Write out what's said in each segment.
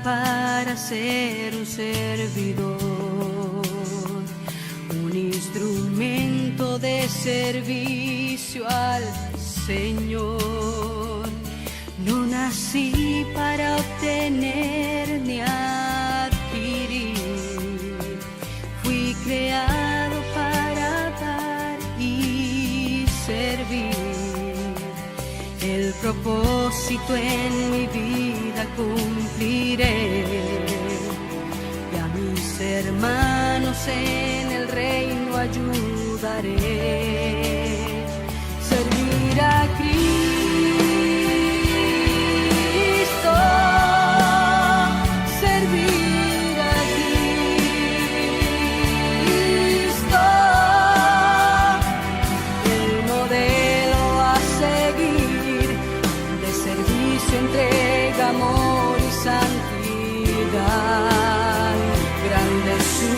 para ser un servidor, un instrumento de servicio al Señor. No nací para obtener ni adquirir, fui creado para dar y servir. El propósito en mi vida cumpliré, y a mis hermanos en el reino ayudaré. Servir a Cristo, servir a Cristo, el modelo a seguir de servicio, entrega, amor y santidad. Grande es su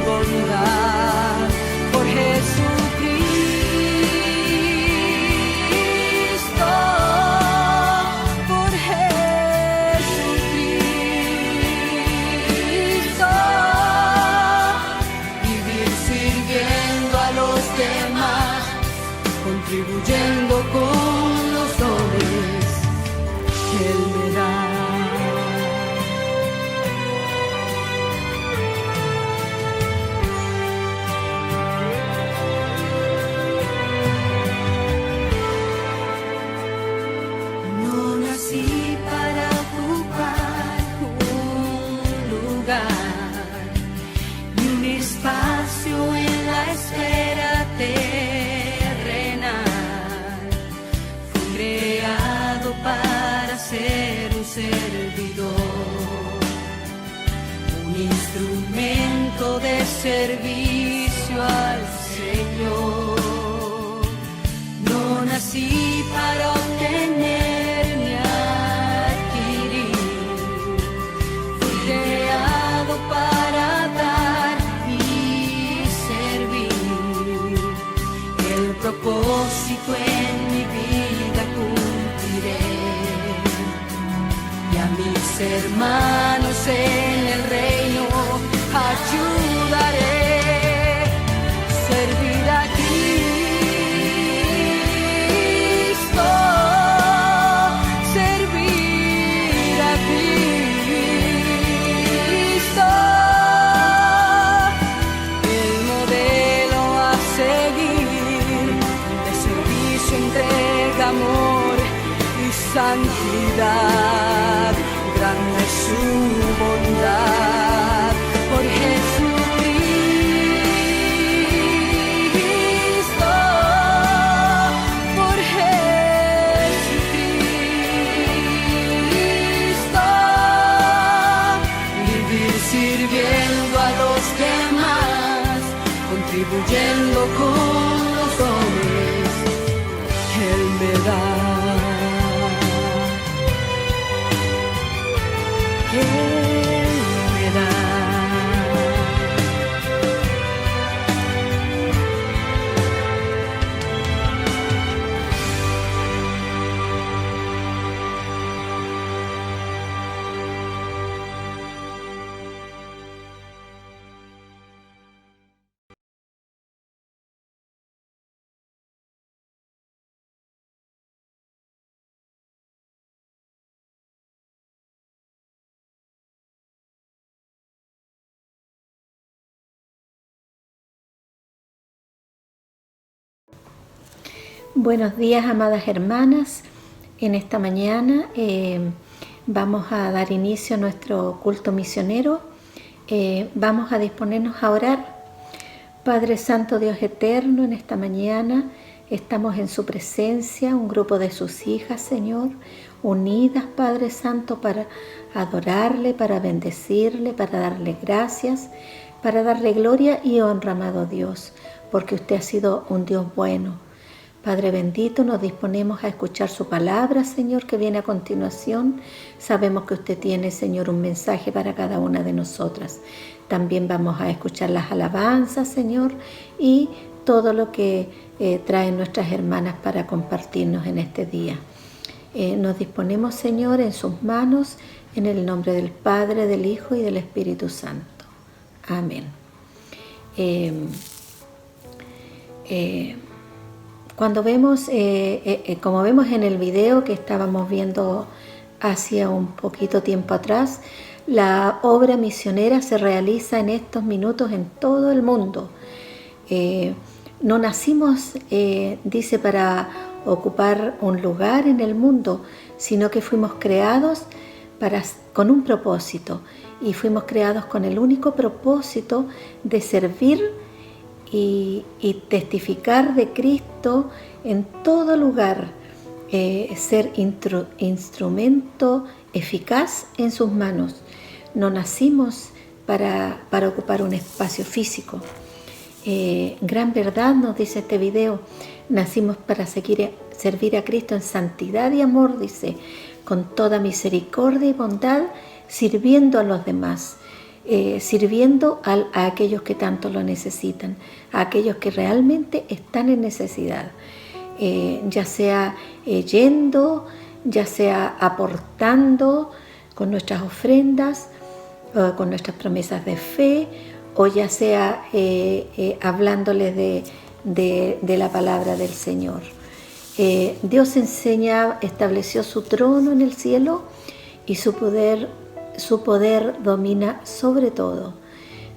bondad por Jesucristo, por Jesucristo. Vivir sirviendo a los demás, contribuyendo con los dones que Él me da. No nací para ocupar un lugar ni un espacio en la esfera terrenal. Fui creado para ser un servidor, un instrumento de servicio al Señor. No nací para obtener ni adquirir, fui creado para dar y servir. El propósito en mi vida cumpliré, y a mis hermanos en el reino ayudaré. Servir a Cristo, servir a Cristo, el modelo a seguir de servicio, entrega, amor y santidad. Grande es su bondad por Jesucristo, por Jesucristo. Vivir sirviendo a los demás, contribuyendo con los dones que Él me da. Que Él me da. Buenos días, amadas hermanas. En esta mañana vamos a dar inicio a nuestro culto misionero. Vamos a disponernos a orar. Padre Santo, Dios eterno, en esta mañana estamos en su presencia, un grupo de sus hijas, Señor, unidas, Padre Santo, para adorarle, para bendecirle, para darle gracias, para darle gloria y honra, amado Dios, porque usted ha sido un Dios bueno. Padre bendito, nos disponemos a escuchar su palabra, Señor, que viene a continuación. Sabemos que usted tiene, Señor, un mensaje para cada una de nosotras. También vamos a escuchar las alabanzas, Señor, y todo lo que traen nuestras hermanas para compartirnos en este día. Nos disponemos, Señor, en sus manos, en el nombre del Padre, del Hijo y del Espíritu Santo. Amén. Cuando vemos, como vemos en el video que estábamos viendo hace un poquito tiempo atrás, la obra misionera se realiza en estos minutos en todo el mundo. No nacimos, dice, para ocupar un lugar en el mundo, sino que fuimos creados con un propósito, y fuimos creados con el único propósito de servir y testificar de Cristo en todo lugar, ser instrumento eficaz en sus manos. No nacimos para ocupar un espacio físico. Gran verdad, nos dice este video, nacimos para servir a Cristo en santidad y amor, dice, con toda misericordia y bondad, sirviendo a los demás, sirviendo a aquellos que tanto lo necesitan, a aquellos que realmente están en necesidad, ya sea yendo, ya sea aportando con nuestras ofrendas, con nuestras promesas de fe, o ya sea hablándoles de la palabra del Señor. Dios estableció su trono en el cielo, y su poder domina sobre todo.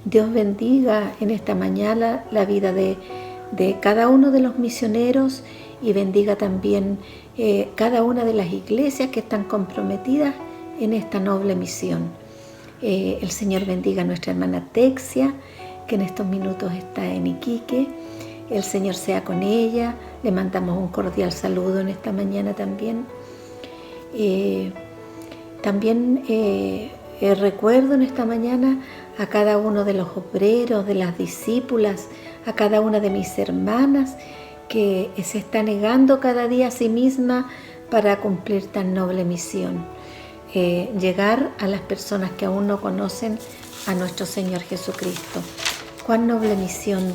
Dios bendiga en esta mañana la vida de cada uno de los misioneros, y bendiga también cada una de las iglesias que están comprometidas en esta noble misión. El Señor bendiga a nuestra hermana Texia, que en estos minutos está en Iquique. El Señor sea con ella. Le mandamos un cordial saludo en esta mañana también. También recuerdo en esta mañana a cada uno de los obreros, de las discípulas, a cada una de mis hermanas que se está negando cada día a sí misma para cumplir tan noble misión. Llegar a las personas que aún no conocen a nuestro Señor Jesucristo. Cuán noble misión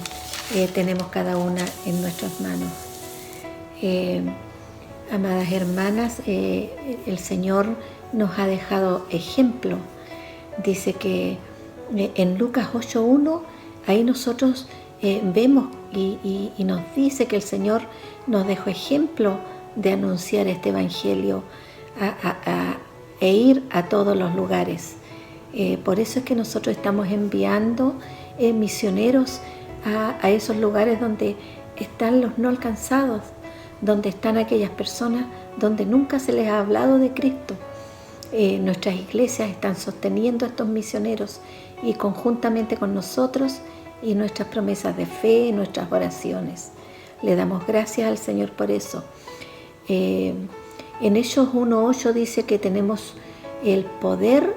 tenemos cada una en nuestras manos. Amadas hermanas, el Señor nos ha dejado ejemplo. Dice que en Lucas 8:1, ahí nosotros vemos y nos dice que el Señor nos dejó ejemplo de anunciar este evangelio e ir a todos los lugares. Por eso es que nosotros estamos enviando misioneros a esos lugares donde están los no alcanzados, donde están aquellas personas donde nunca se les ha hablado de Cristo. Nuestras iglesias están sosteniendo a estos misioneros, y conjuntamente con nosotros y nuestras promesas de fe, nuestras oraciones. Le damos gracias al Señor por eso. En Hechos 1:8 dice que tenemos el poder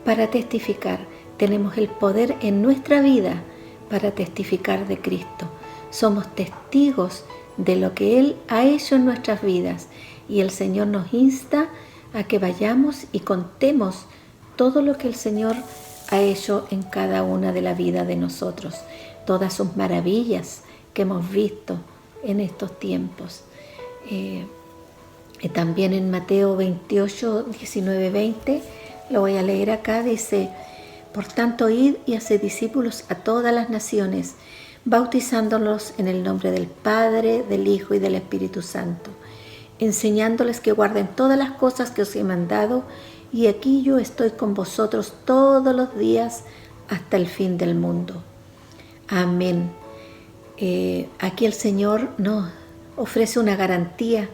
para testificar. Tenemos el poder en nuestra vida para testificar de Cristo. Somos testigos de lo que Él ha hecho en nuestras vidas, y el Señor nos insta a que vayamos y contemos todo lo que el Señor ha hecho en cada una de la vida de nosotros, todas sus maravillas que hemos visto en estos tiempos. También en Mateo 28, 19, 20, lo voy a leer acá, dice: por tanto, id y haced discípulos a todas las naciones, bautizándolos en el nombre del Padre, del Hijo y del Espíritu Santo, enseñándoles que guarden todas las cosas que os he mandado, y aquí yo estoy con vosotros todos los días hasta el fin del mundo. Amén. Aquí el Señor nos ofrece una garantía.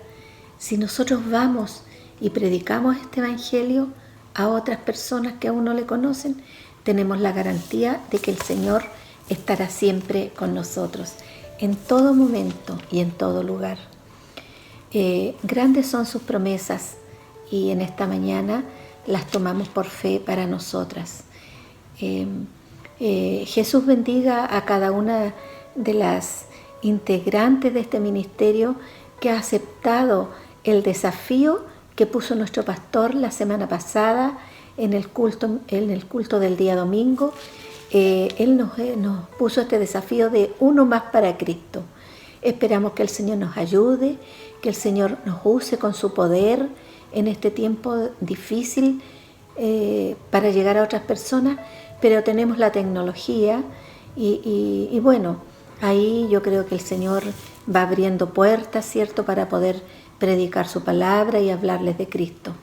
Si nosotros vamos y predicamos este evangelio a otras personas que aún no le conocen, tenemos la garantía de que el Señor estará siempre con nosotros, en todo momento y en todo lugar. Grandes son sus promesas, y en esta mañana las tomamos por fe para nosotras. Jesús bendiga a cada una de las integrantes de este ministerio que ha aceptado el desafío que puso nuestro pastor la semana pasada en el culto del día domingo. Él nos puso este desafío de uno más para Cristo. Esperamos que el Señor nos ayude, que el Señor nos use con su poder en este tiempo difícil para llegar a otras personas, pero tenemos la tecnología y bueno, ahí yo creo que el Señor va abriendo puertas, ¿cierto?, para poder predicar su palabra y hablarles de Cristo.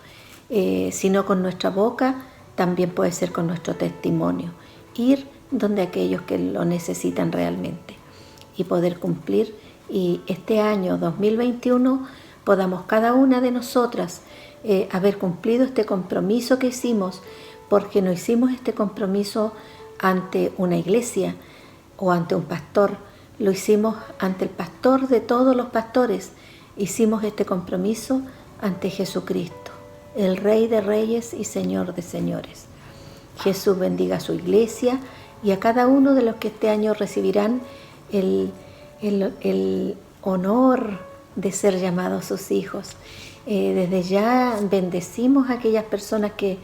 Si no con nuestra boca, también puede ser con nuestro testimonio. Ir donde aquellos que lo necesitan realmente y poder cumplir. Y este año 2021 podamos cada una de nosotras haber cumplido este compromiso que hicimos, porque no hicimos este compromiso ante una iglesia o ante un pastor, lo hicimos ante el pastor de todos los pastores, hicimos este compromiso ante Jesucristo, el Rey de Reyes y Señor de Señores. Jesús bendiga a su iglesia y a cada uno de los que este año recibirán el honor de ser llamados sus hijos. Desde ya bendecimos a aquellas personas que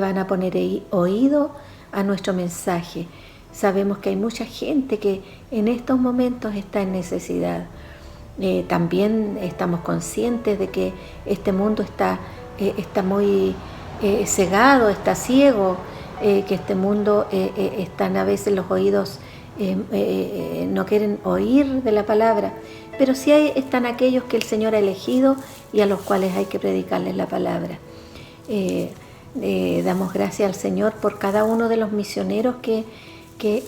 van a poner oído a nuestro mensaje. Sabemos que hay mucha gente que en estos momentos está en necesidad. También estamos conscientes de que este mundo está muy cegado, está ciego, que este mundo están a veces los oídos, no quieren oír de la palabra, pero sí están aquellos que el Señor ha elegido y a los cuales hay que predicarles la palabra. Damos gracias al Señor por cada uno de los misioneros que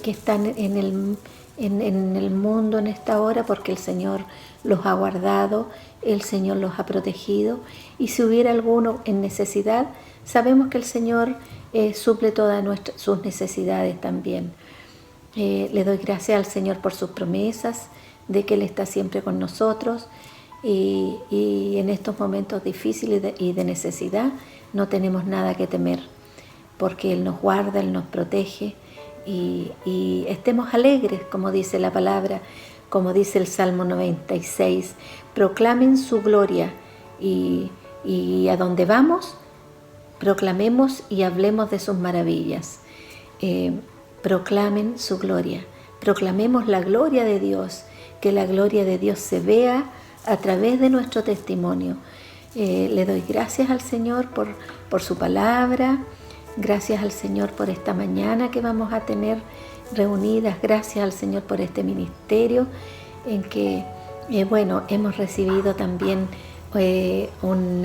están en el mundo en esta hora, porque el Señor los ha guardado, el Señor los ha protegido, y si hubiera alguno en necesidad, sabemos que el Señor suple todas sus necesidades también. Le doy gracias al Señor por sus promesas, de que Él está siempre con nosotros, y en estos momentos difíciles y de necesidad no tenemos nada que temer, porque Él nos guarda, Él nos protege, y estemos alegres, como dice la palabra, como dice el Salmo 96, proclamen su gloria, y a donde vamos, proclamemos y hablemos de sus maravillas. Proclamen su gloria, proclamemos la gloria de Dios, que la gloria de Dios se vea a través de nuestro testimonio. Le doy gracias al Señor por su palabra, gracias al Señor por esta mañana que vamos a tener reunidas, gracias al Señor por este ministerio en que, hemos recibido también un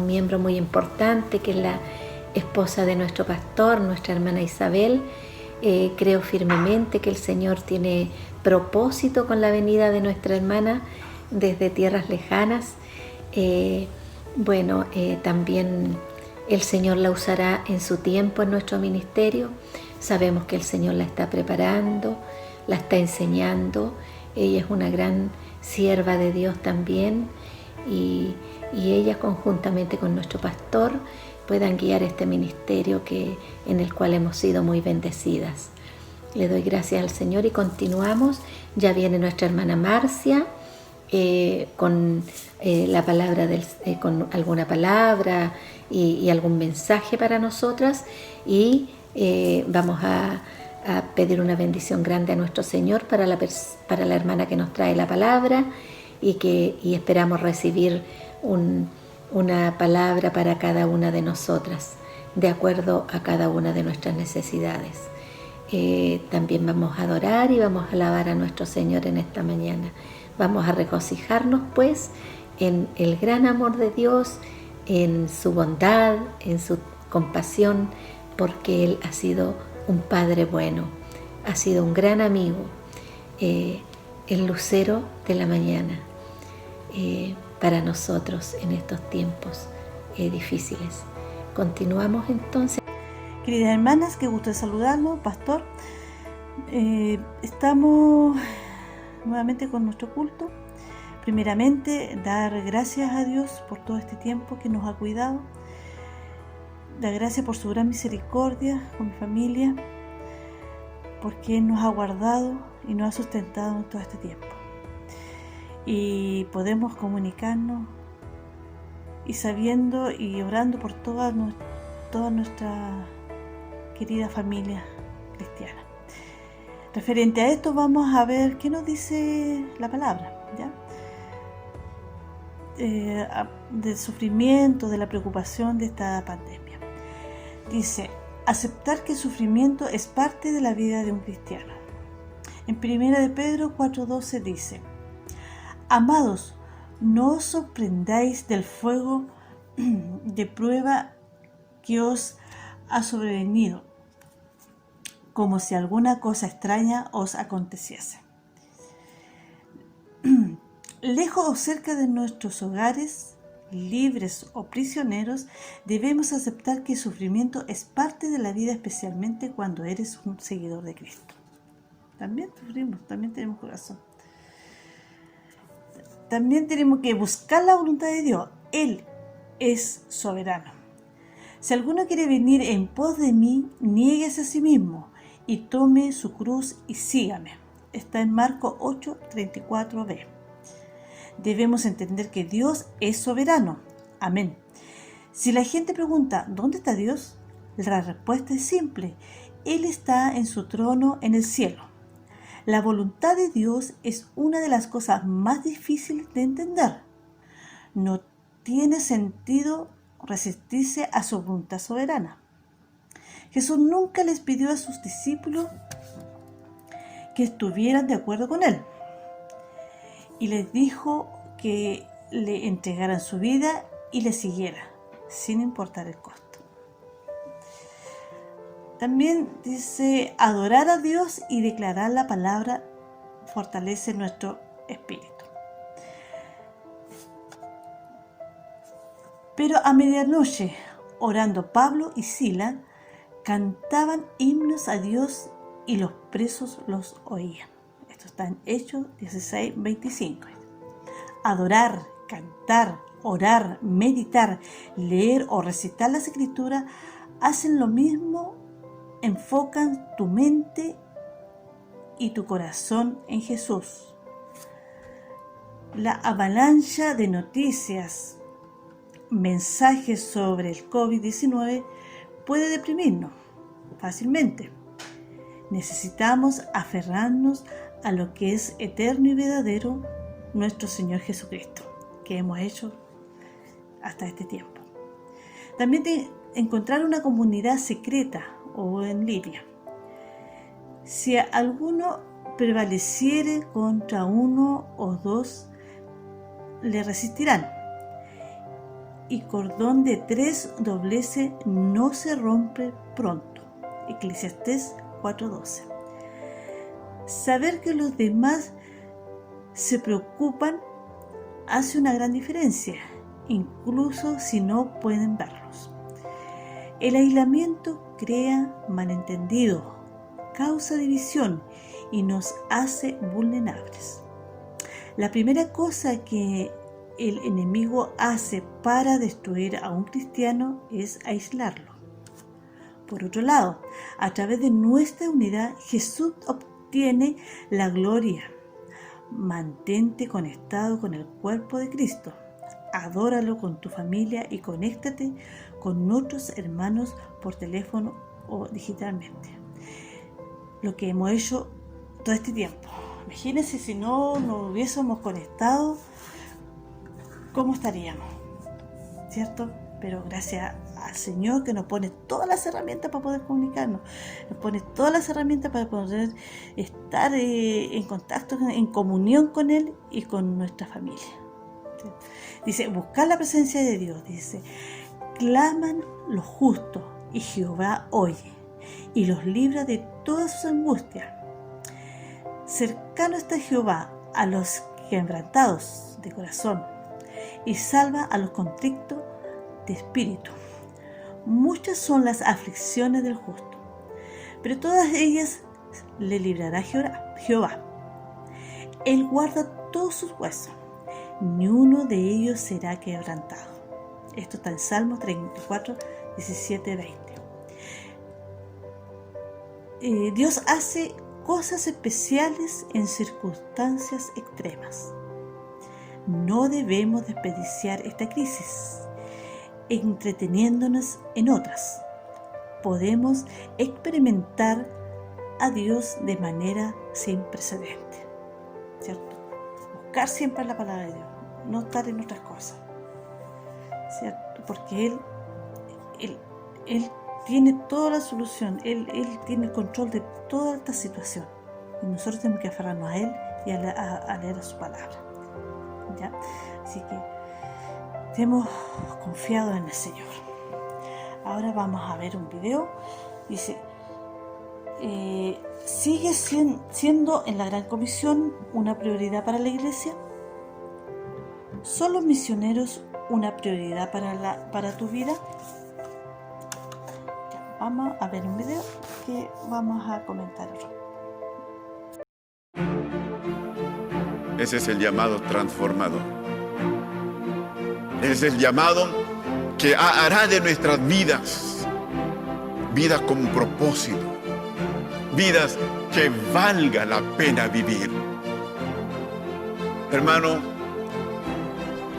miembro muy importante, que es la esposa de nuestro pastor, nuestra hermana Isabel. Creo firmemente que el Señor tiene propósito con la venida de nuestra hermana desde tierras lejanas. También el Señor la usará en su tiempo en nuestro ministerio. Sabemos que el Señor la está preparando, la está enseñando. Ella es una gran sierva de Dios también, y ella, conjuntamente con nuestro pastor, puedan guiar este ministerio en el cual hemos sido muy bendecidas. Le doy gracias al Señor y continuamos. Ya viene nuestra hermana Marcia con la palabra con alguna palabra y algún mensaje para nosotras, y vamos a pedir una bendición grande a nuestro Señor para la hermana que nos trae la palabra, y esperamos recibir una palabra para cada una de nosotras, de acuerdo a cada una de nuestras necesidades. También vamos a adorar y vamos a alabar a nuestro Señor en esta mañana. Vamos a regocijarnos pues en el gran amor de Dios, en su bondad, en su compasión, porque Él ha sido un Padre bueno, ha sido un gran amigo, el lucero de la mañana para nosotros en estos tiempos difíciles. Continuamos entonces. Queridas hermanas, qué gusto de saludarlos, pastor. Estamos nuevamente con nuestro culto. Primeramente, dar gracias a Dios por todo este tiempo que nos ha cuidado. Dar gracias por su gran misericordia con mi familia, porque Él nos ha guardado y nos ha sustentado en todo este tiempo. Y podemos comunicarnos y sabiendo y orando por toda nuestra querida familia cristiana. Referente a esto, vamos a ver qué nos dice la palabra, ¿ya? Del sufrimiento, de la preocupación de esta pandemia. Dice, aceptar que el sufrimiento es parte de la vida de un cristiano. En 1 de Pedro 4:12 dice, amados, no os sorprendáis del fuego de prueba que os ha sobrevenido, como si alguna cosa extraña os aconteciese. Lejos o cerca de nuestros hogares, libres o prisioneros, debemos aceptar que el sufrimiento es parte de la vida, especialmente cuando eres un seguidor de Cristo. También sufrimos, también tenemos corazón. También tenemos que buscar la voluntad de Dios. Él es soberano. Si alguno quiere venir en pos de mí, niéguese a sí mismo y tome su cruz y sígame. Está en Marcos 8:34b. Debemos entender que Dios es soberano. Amén. Si la gente pregunta, ¿dónde está Dios? La respuesta es simple. Él está en su trono en el cielo. La voluntad de Dios es una de las cosas más difíciles de entender. No tiene sentido resistirse a su voluntad soberana. Jesús nunca les pidió a sus discípulos que estuvieran de acuerdo con él, y les dijo que le entregaran su vida y le siguieran, sin importar el costo. También dice, adorar a Dios y declarar la palabra fortalece nuestro espíritu. Pero a medianoche, orando, Pablo y Sila cantaban himnos a Dios y los presos los oían. Esto está en Hechos 16:25. Adorar, cantar, orar, meditar, leer o recitar las Escrituras hacen lo mismo, enfocan tu mente y tu corazón en Jesús. La avalancha de noticias, mensajes sobre el COVID-19 puede deprimirnos fácilmente. Necesitamos aferrarnos a lo que es eterno y verdadero, nuestro Señor Jesucristo, que hemos hecho hasta este tiempo. También encontrar una comunidad secreta o en línea. Si alguno prevaleciere contra uno o dos, le resistirán. Y cordón de 3 dobleces no se rompe pronto. Eclesiastés 4:12. Saber que los demás se preocupan hace una gran diferencia, incluso si no pueden verlos. El aislamiento crea malentendido, causa división y nos hace vulnerables. La primera cosa que el enemigo hace para destruir a un cristiano es aislarlo. Por otro lado, a través de nuestra unidad, Jesús obtiene la gloria. Mantente conectado con el cuerpo de Cristo. Adóralo con tu familia y conéctate con otros hermanos por teléfono o digitalmente. Lo que hemos hecho todo este tiempo. Imagínense si no nos hubiésemos conectado, ¿cómo estaríamos? ¿Cierto? Pero gracias al Señor que nos pone todas las herramientas para poder comunicarnos, nos pone todas las herramientas para poder estar en contacto, en comunión con Él y con nuestra familia. ¿Sí? Dice, buscar la presencia de Dios. Dice, claman los justos y Jehová oye y los libra de todas sus angustias. Cercano está Jehová a los quebrantados de corazón y salva a los contritos de espíritu. Muchas son las aflicciones del justo, pero todas ellas le librará Jehová. Él guarda todos sus huesos, ni uno de ellos será quebrantado. Esto está en Salmos 34, 17, 20. Dios hace cosas especiales en circunstancias extremas. No debemos desperdiciar esta crisis entreteniéndonos en otras. Podemos experimentar a Dios de manera sin precedente, ¿cierto? Buscar siempre la palabra de Dios, no estar en otras cosas, ¿cierto? Porque Él tiene toda la solución. Él tiene el control de toda esta situación. Y nosotros tenemos que aferrarnos a Él y a leer a su palabra. ¿Ya? Así que estemos confiados en el Señor. Ahora vamos a ver un video. Dice, ¿sigue siendo en la Gran Comisión una prioridad para la Iglesia? ¿Son los misioneros una prioridad para tu vida? Ya, vamos a ver un video que vamos a comentar. Ese es el llamado transformador. Ese es el llamado que hará de nuestras vidas con propósito, vidas que valga la pena vivir. Hermano,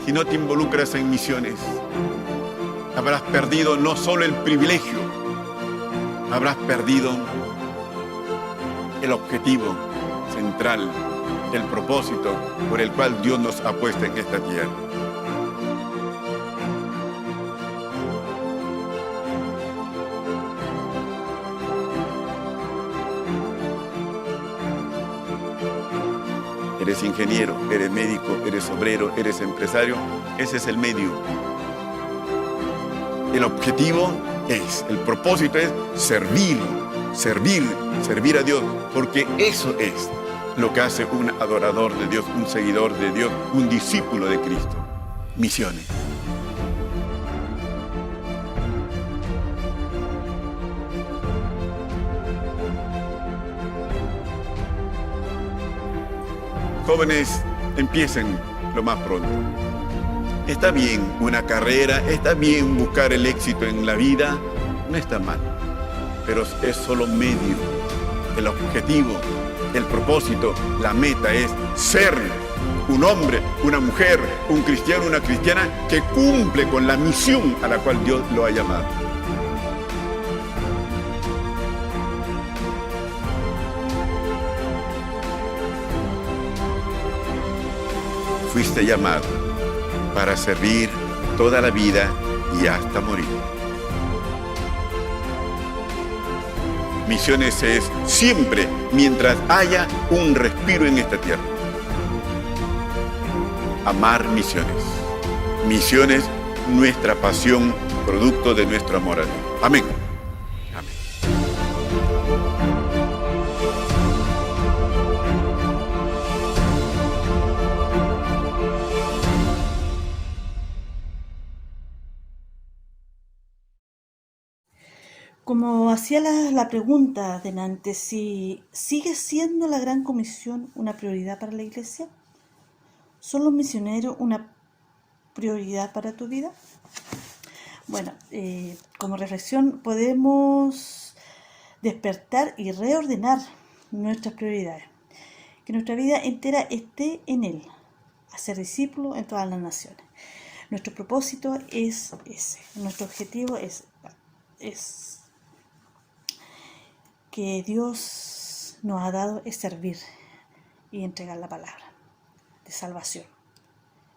si no te involucras en misiones, habrás perdido no solo el privilegio, habrás perdido el objetivo central, el propósito por el cual Dios nos ha puesto en esta tierra. Eres ingeniero, eres médico, eres obrero, eres empresario. Ese es el medio. El objetivo el propósito es servir a Dios, porque eso es lo que hace un adorador de Dios, un seguidor de Dios, un discípulo de Cristo. Misiones. Jóvenes, empiecen lo más pronto. Está bien una carrera, está bien buscar el éxito en la vida, no está mal, pero es solo medio. El objetivo, el propósito, la meta es ser un hombre, una mujer, un cristiano, una cristiana que cumple con la misión a la cual Dios lo ha llamado. Fuiste llamado para servir toda la vida y hasta morir. Misiones es siempre mientras haya un respiro en esta tierra. Amar misiones. Misiones, nuestra pasión, producto de nuestro amor a Dios. Amén. Como hacía la pregunta delante, si sigue siendo la Gran Comisión una prioridad para la Iglesia, ¿son los misioneros una prioridad para tu vida? Bueno, como reflexión podemos despertar y reordenar nuestras prioridades. Que nuestra vida entera esté en Él, hacer discípulos en todas las naciones. Nuestro propósito es ese, nuestro objetivo es que Dios nos ha dado es servir y entregar la palabra de salvación.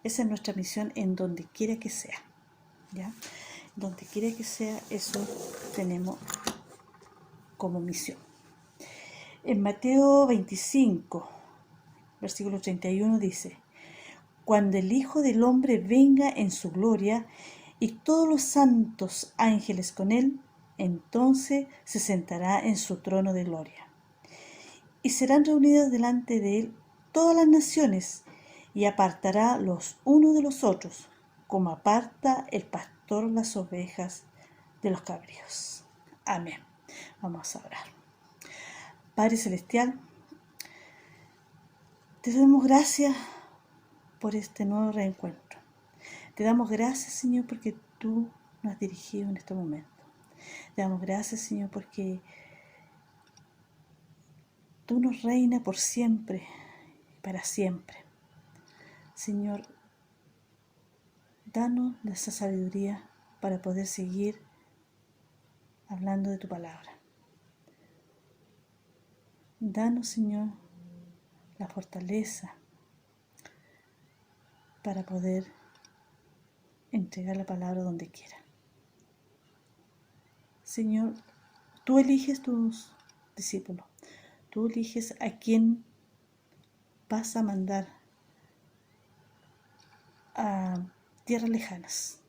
Esa es nuestra misión en donde quiera que sea. ¿Ya? Donde quiera que sea, eso tenemos como misión. En Mateo 25, versículo 31 dice: cuando el Hijo del Hombre venga en su gloria y todos los santos ángeles con él, entonces se sentará en su trono de gloria. Y serán reunidas delante de él todas las naciones, y apartará los unos de los otros, como aparta el pastor las ovejas de los cabríos. Amén. Vamos a orar. Padre Celestial, te damos gracias por este nuevo reencuentro. Te damos gracias, Señor, porque tú nos has dirigido en este momento. Te damos gracias, Señor, porque tú nos reinas por siempre y para siempre. Señor, danos esa sabiduría para poder seguir hablando de tu palabra. Danos, Señor, la fortaleza para poder entregar la palabra donde quiera. Señor, tú eliges tus discípulos. Tú eliges a quién vas a mandar a tierras lejanas.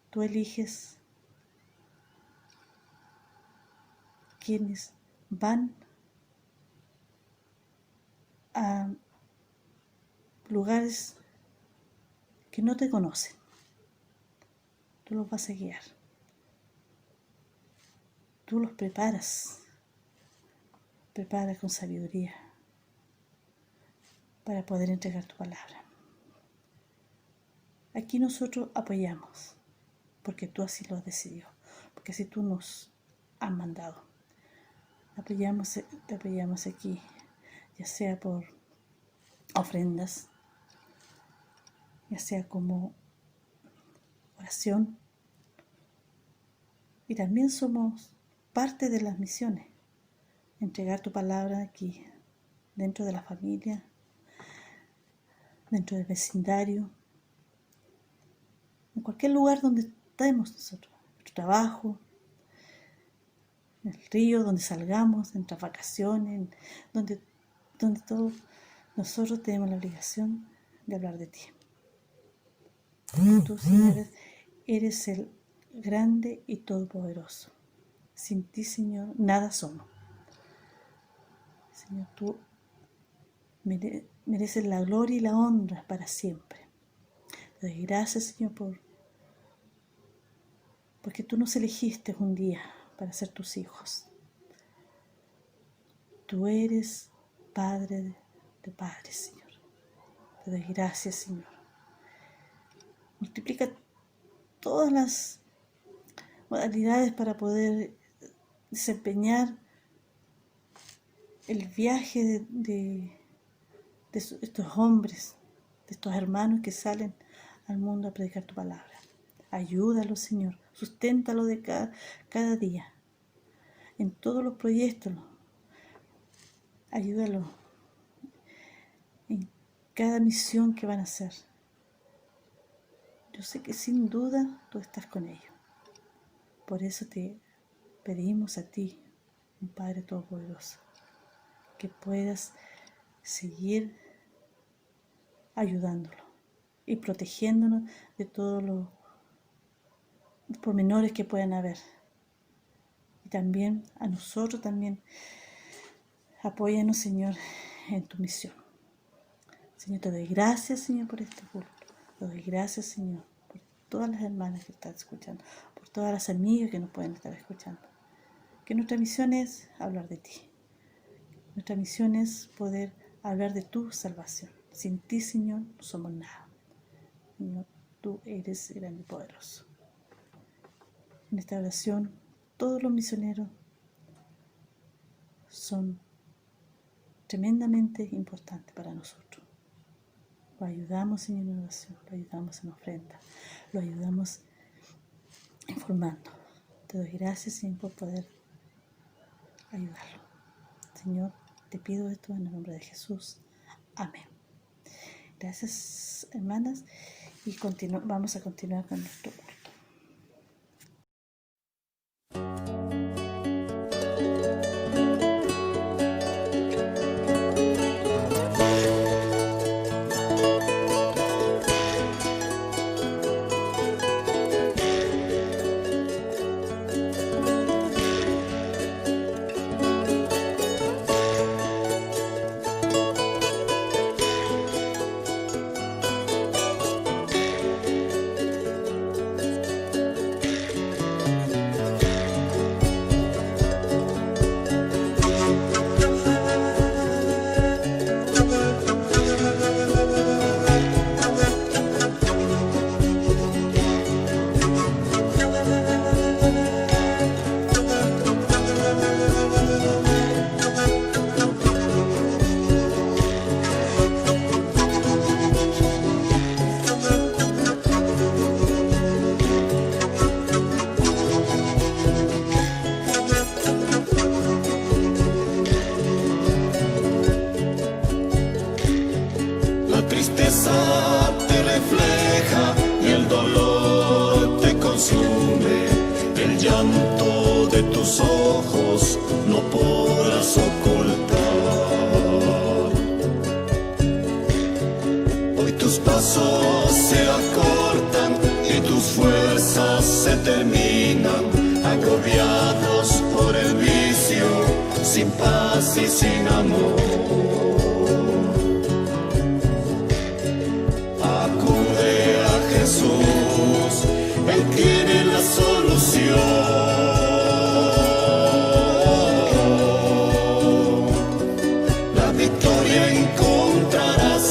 Tú eliges quienes van a lugares que no te conocen. Tú los vas a guiar. Tú los preparas con sabiduría para poder entregar tu palabra. Aquí nosotros apoyamos, porque tú así lo has decidido, porque así tú nos has mandado. Te apoyamos aquí, ya sea por ofrendas, ya sea como oración, y también somos parte de las misiones, entregar tu palabra aquí, dentro de la familia, dentro del vecindario, en cualquier lugar donde estemos nosotros, en nuestro trabajo, en el río, donde salgamos, en nuestras vacaciones, donde todos nosotros tenemos la obligación de hablar de ti. Porque tú, Señor, eres el grande y todopoderoso. Sin ti, Señor, nada somos. Señor, tú mereces la gloria y la honra para siempre. Te doy gracias, Señor, porque tú nos elegiste un día para ser tus hijos. Tú eres Padre de padres, Señor. Te doy gracias, Señor. Multiplica todas las modalidades para poder desempeñar el viaje de estos hombres, de estos hermanos que salen al mundo a predicar tu palabra. Ayúdalo, Señor, susténtalo de cada día, en todos los proyectos. Ayúdalo en cada misión que van a hacer. Yo sé que sin duda tú estás con ellos. Por eso te pedimos a ti, un Padre Todopoderoso, que puedas seguir ayudándolo y protegiéndonos de todos los pormenores que puedan haber. Y también a nosotros también apóyanos, Señor, en tu misión. Señor, te doy gracias, Señor, por este culto. Te doy gracias, Señor, por todas las hermanas que están escuchando, por todas las amigas que nos pueden estar escuchando. Que nuestra misión es hablar de ti. Nuestra misión es poder hablar de tu salvación. Sin ti, Señor, no somos nada. Señor, tú eres grande y poderoso. En esta oración, todos los misioneros son tremendamente importantes para nosotros. Lo ayudamos, Señor, en oración, lo ayudamos en ofrenda, lo ayudamos informando. Te doy gracias, Señor, por poder ayudarlo. Señor, te pido esto en el nombre de Jesús. Amén. Gracias, hermanas, y vamos a continuar con nuestro culto. Te refleja y el dolor te consume. El llanto de tus ojos no podrás ocultar. Hoy tus pasos se acortan y tus fuerzas se terminan, agobiados por el vicio, sin paz y sin amor. Acude a Jesús, Él tiene la solución. La victoria encontrarás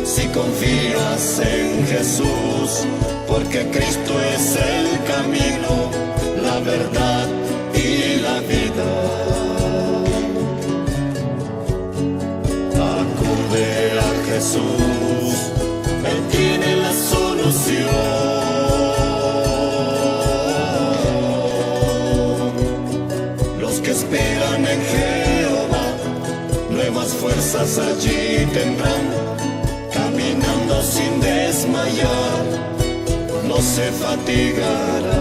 si confías en Jesús, porque Cristo es el camino, la verdad y la vida. Acude a Jesús, Él tiene la solución. Los que esperan en Jehová, nuevas fuerzas allí tendrán, caminando sin desmayar, no se fatigará.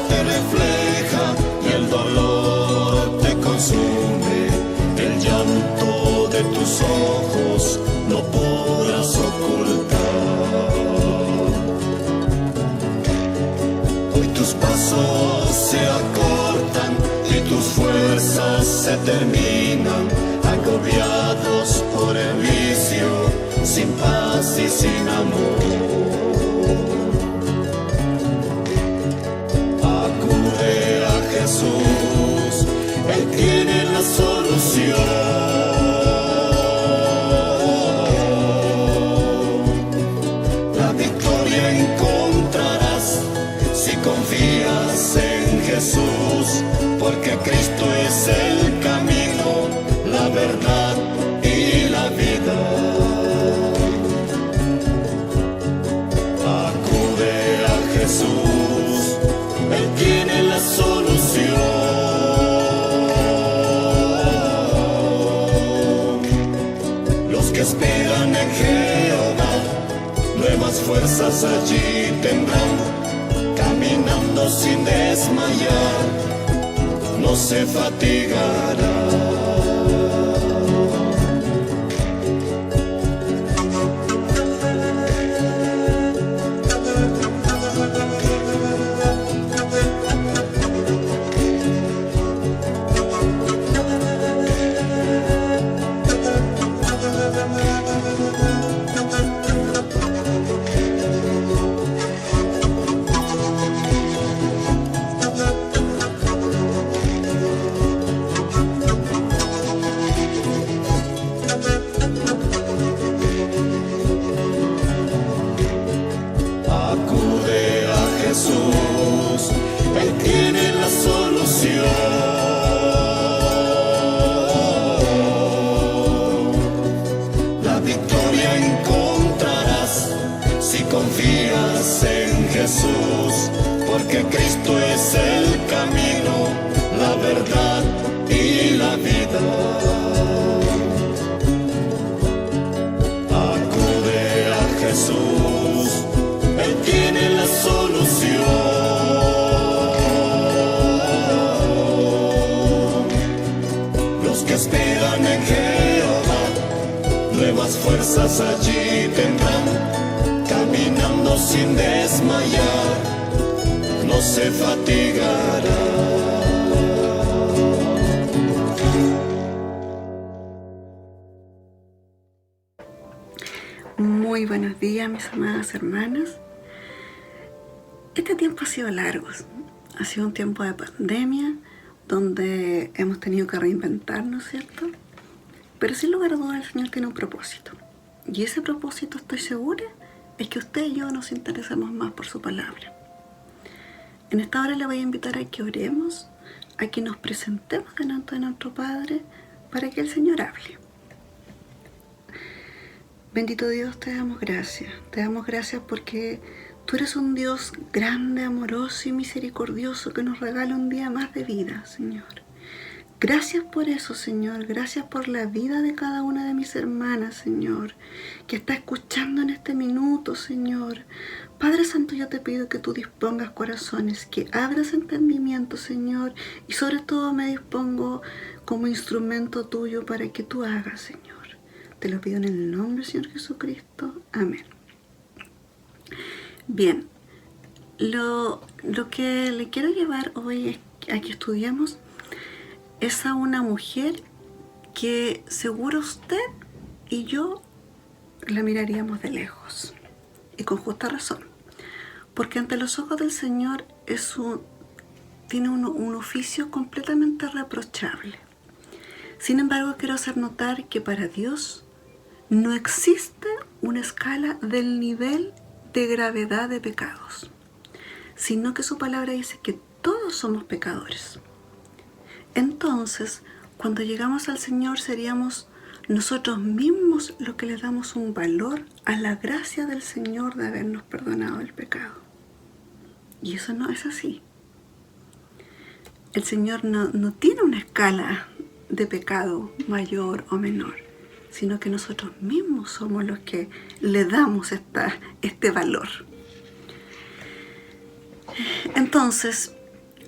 Te refleja y el dolor te consume, el llanto de tus ojos no podrás ocultar. Hoy tus pasos se acortan y tus fuerzas se terminan, agobiados por el vicio, sin paz y sin amor. Jesús, Él tiene la solución. La victoria encontrarás si confías en Jesús, porque Cristo es el camino, la verdad y la vida. Acude a Jesús, Él tiene la solución. Los que esperan en Jehová, nuevas fuerzas allí tendrán, caminando sin desmayar, no se fatigará. Jesús, Él tiene la solución. La victoria encontrarás si confías en Jesús, porque Cristo es el camino, la verdad y la vida. Acude a Jesús, Él tiene la solución. Los que esperan en Jehová, nuevas fuerzas allí tendrán, caminando sin desmayar, no se fatigará. Muy buenos días, mis amadas hermanas. Este tiempo ha sido largo, ha sido un tiempo de pandemia donde hemos tenido que reinventarnos, ¿cierto? Pero sin lugar a dudas el Señor tiene un propósito. Y ese propósito, estoy segura, es que usted y yo nos interesemos más por su palabra. En esta hora le voy a invitar a que oremos, a que nos presentemos delante de nuestro Padre para que el Señor hable. Bendito Dios, te damos gracias. Te damos gracias porque tú eres un Dios grande, amoroso y misericordioso que nos regala un día más de vida, Señor. Gracias por eso, Señor. Gracias por la vida de cada una de mis hermanas, Señor, que está escuchando en este minuto, Señor. Padre Santo, yo te pido que tú dispongas corazones, que abras entendimiento, Señor, y sobre todo me dispongo como instrumento tuyo para que tú hagas, Señor. Te lo pido en el nombre del Señor Jesucristo. Amén. Bien, lo que le quiero llevar hoy a que estudiemos es a una mujer que seguro usted y yo la miraríamos de lejos, y con justa razón, porque ante los ojos del Señor tiene un oficio completamente reprochable. Sin embargo, quiero hacer notar que para Dios no existe una escala del nivel de gravedad de pecados, sino que su palabra dice que todos somos pecadores. Entonces, cuando llegamos al Señor, seríamos nosotros mismos los que le damos un valor a la gracia del Señor de habernos perdonado el pecado. Y eso no es así. El Señor no tiene una escala de pecado mayor o menor, sino que nosotros mismos somos los que le damos este valor. Entonces,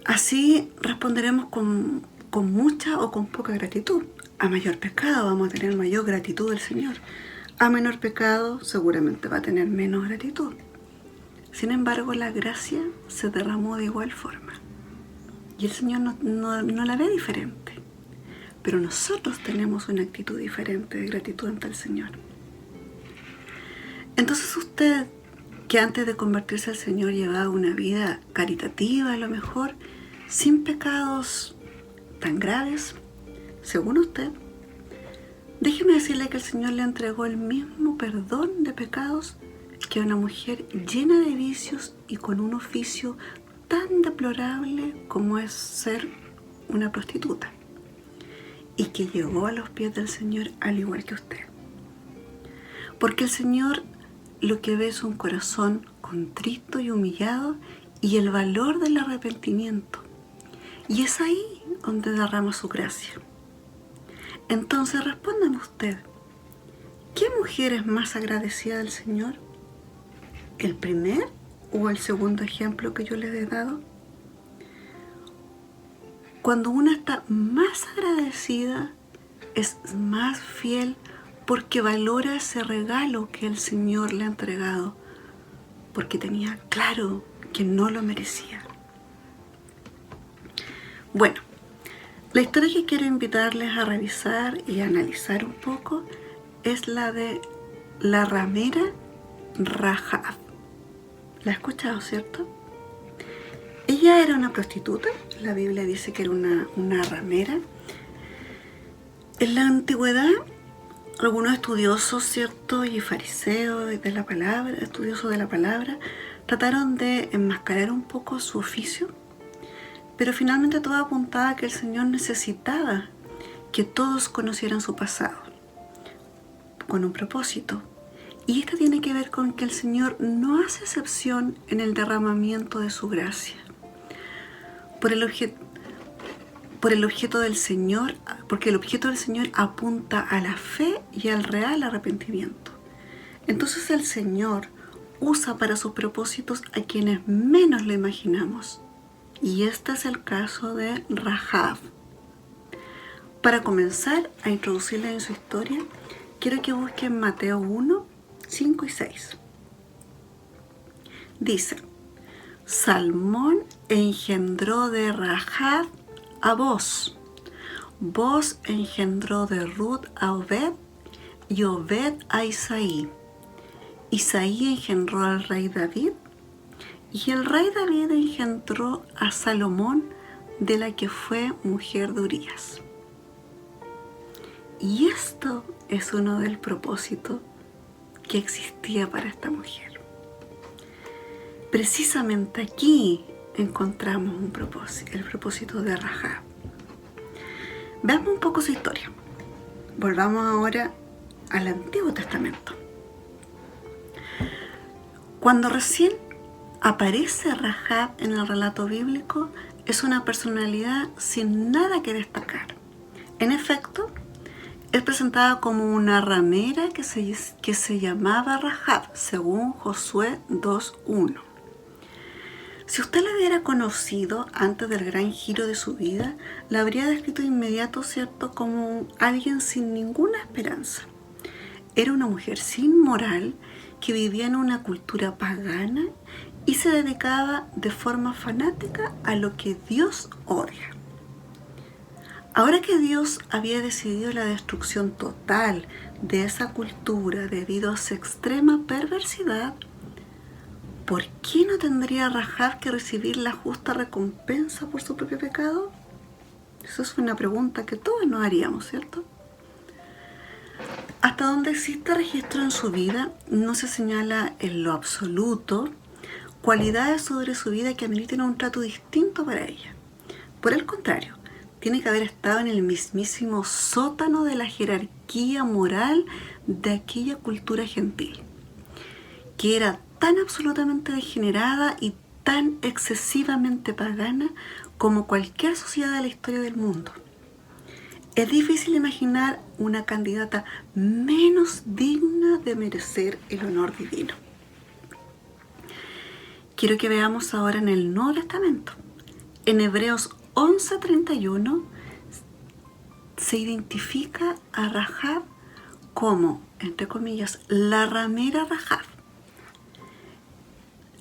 así responderemos con mucha o con poca gratitud. A mayor pecado vamos a tener mayor gratitud del Señor. A menor pecado seguramente va a tener menos gratitud. Sin embargo, la gracia se derramó de igual forma. Y el Señor no la ve diferente. Pero nosotros tenemos una actitud diferente de gratitud ante el Señor. Entonces usted, que antes de convertirse al Señor llevaba una vida caritativa, a lo mejor, sin pecados tan graves, según usted, déjeme decirle que el Señor le entregó el mismo perdón de pecados que a una mujer llena de vicios y con un oficio tan deplorable como es ser una prostituta, y que llegó a los pies del Señor al igual que usted. Porque el Señor lo que ve es un corazón contrito y humillado y el valor del arrepentimiento. Y es ahí donde derrama su gracia. Entonces respóndame usted, ¿qué mujer es más agradecida del Señor? ¿El primer o el segundo ejemplo que yo le he dado? Cuando una está más agradecida, es más fiel porque valora ese regalo que el Señor le ha entregado, porque tenía claro que no lo merecía. Bueno, la historia que quiero invitarles a revisar y a analizar un poco es la de la ramera Rahab. ¿La has escuchado, cierto? Ella era una prostituta. La Biblia dice que era una ramera. En la antigüedad, algunos estudiosos, ¿cierto?, y fariseos de la palabra, estudiosos de la palabra, trataron de enmascarar un poco su oficio, pero finalmente todo apuntaba a que el Señor necesitaba que todos conocieran su pasado, con un propósito. Y esto tiene que ver con que el Señor no hace excepción en el derramamiento de su gracia. Porque el objeto del Señor apunta a la fe y al real arrepentimiento. Entonces el Señor usa para sus propósitos a quienes menos lo imaginamos. Y este es el caso de Rahab. Para comenzar a introducirla en su historia, quiero que busquen Mateo 1, 5 y 6. Dice: Salmón engendró de Rahab a Boz. Boz engendró de Ruth a Obed, y Obed a Isaí. Isaí engendró al rey David, y el rey David engendró a Salomón, de la que fue mujer de Urías. Y esto es uno del propósitos que existía para esta mujer. Precisamente aquí encontramos un propósito, el propósito de Rahab. Veamos un poco su historia. Volvamos ahora al Antiguo Testamento. Cuando recién aparece Rahab en el relato bíblico, es una personalidad sin nada que destacar. En efecto, es presentada como una ramera que se llamaba Rahab, según Josué 2:1. Si usted la hubiera conocido antes del gran giro de su vida, la habría descrito de inmediato, ¿cierto?, como alguien sin ninguna esperanza. Era una mujer sin moral que vivía en una cultura pagana y se dedicaba de forma fanática a lo que Dios odia. Ahora que Dios había decidido la destrucción total de esa cultura debido a su extrema perversidad, ¿por qué no tendría Rahab que recibir la justa recompensa por su propio pecado? Esa es una pregunta que todos nos haríamos, ¿cierto? Hasta donde existe registro en su vida, no se señala en lo absoluto cualidades sobre su vida que ameriten un trato distinto para ella. Por el contrario, tiene que haber estado en el mismísimo sótano de la jerarquía moral de aquella cultura gentil, que era tan absolutamente degenerada y tan excesivamente pagana como cualquier sociedad de la historia del mundo. Es difícil imaginar una candidata menos digna de merecer el honor divino. Quiero que veamos ahora en el Nuevo Testamento. En Hebreos 11:31 se identifica a Rahab como, entre comillas, la ramera Rahab.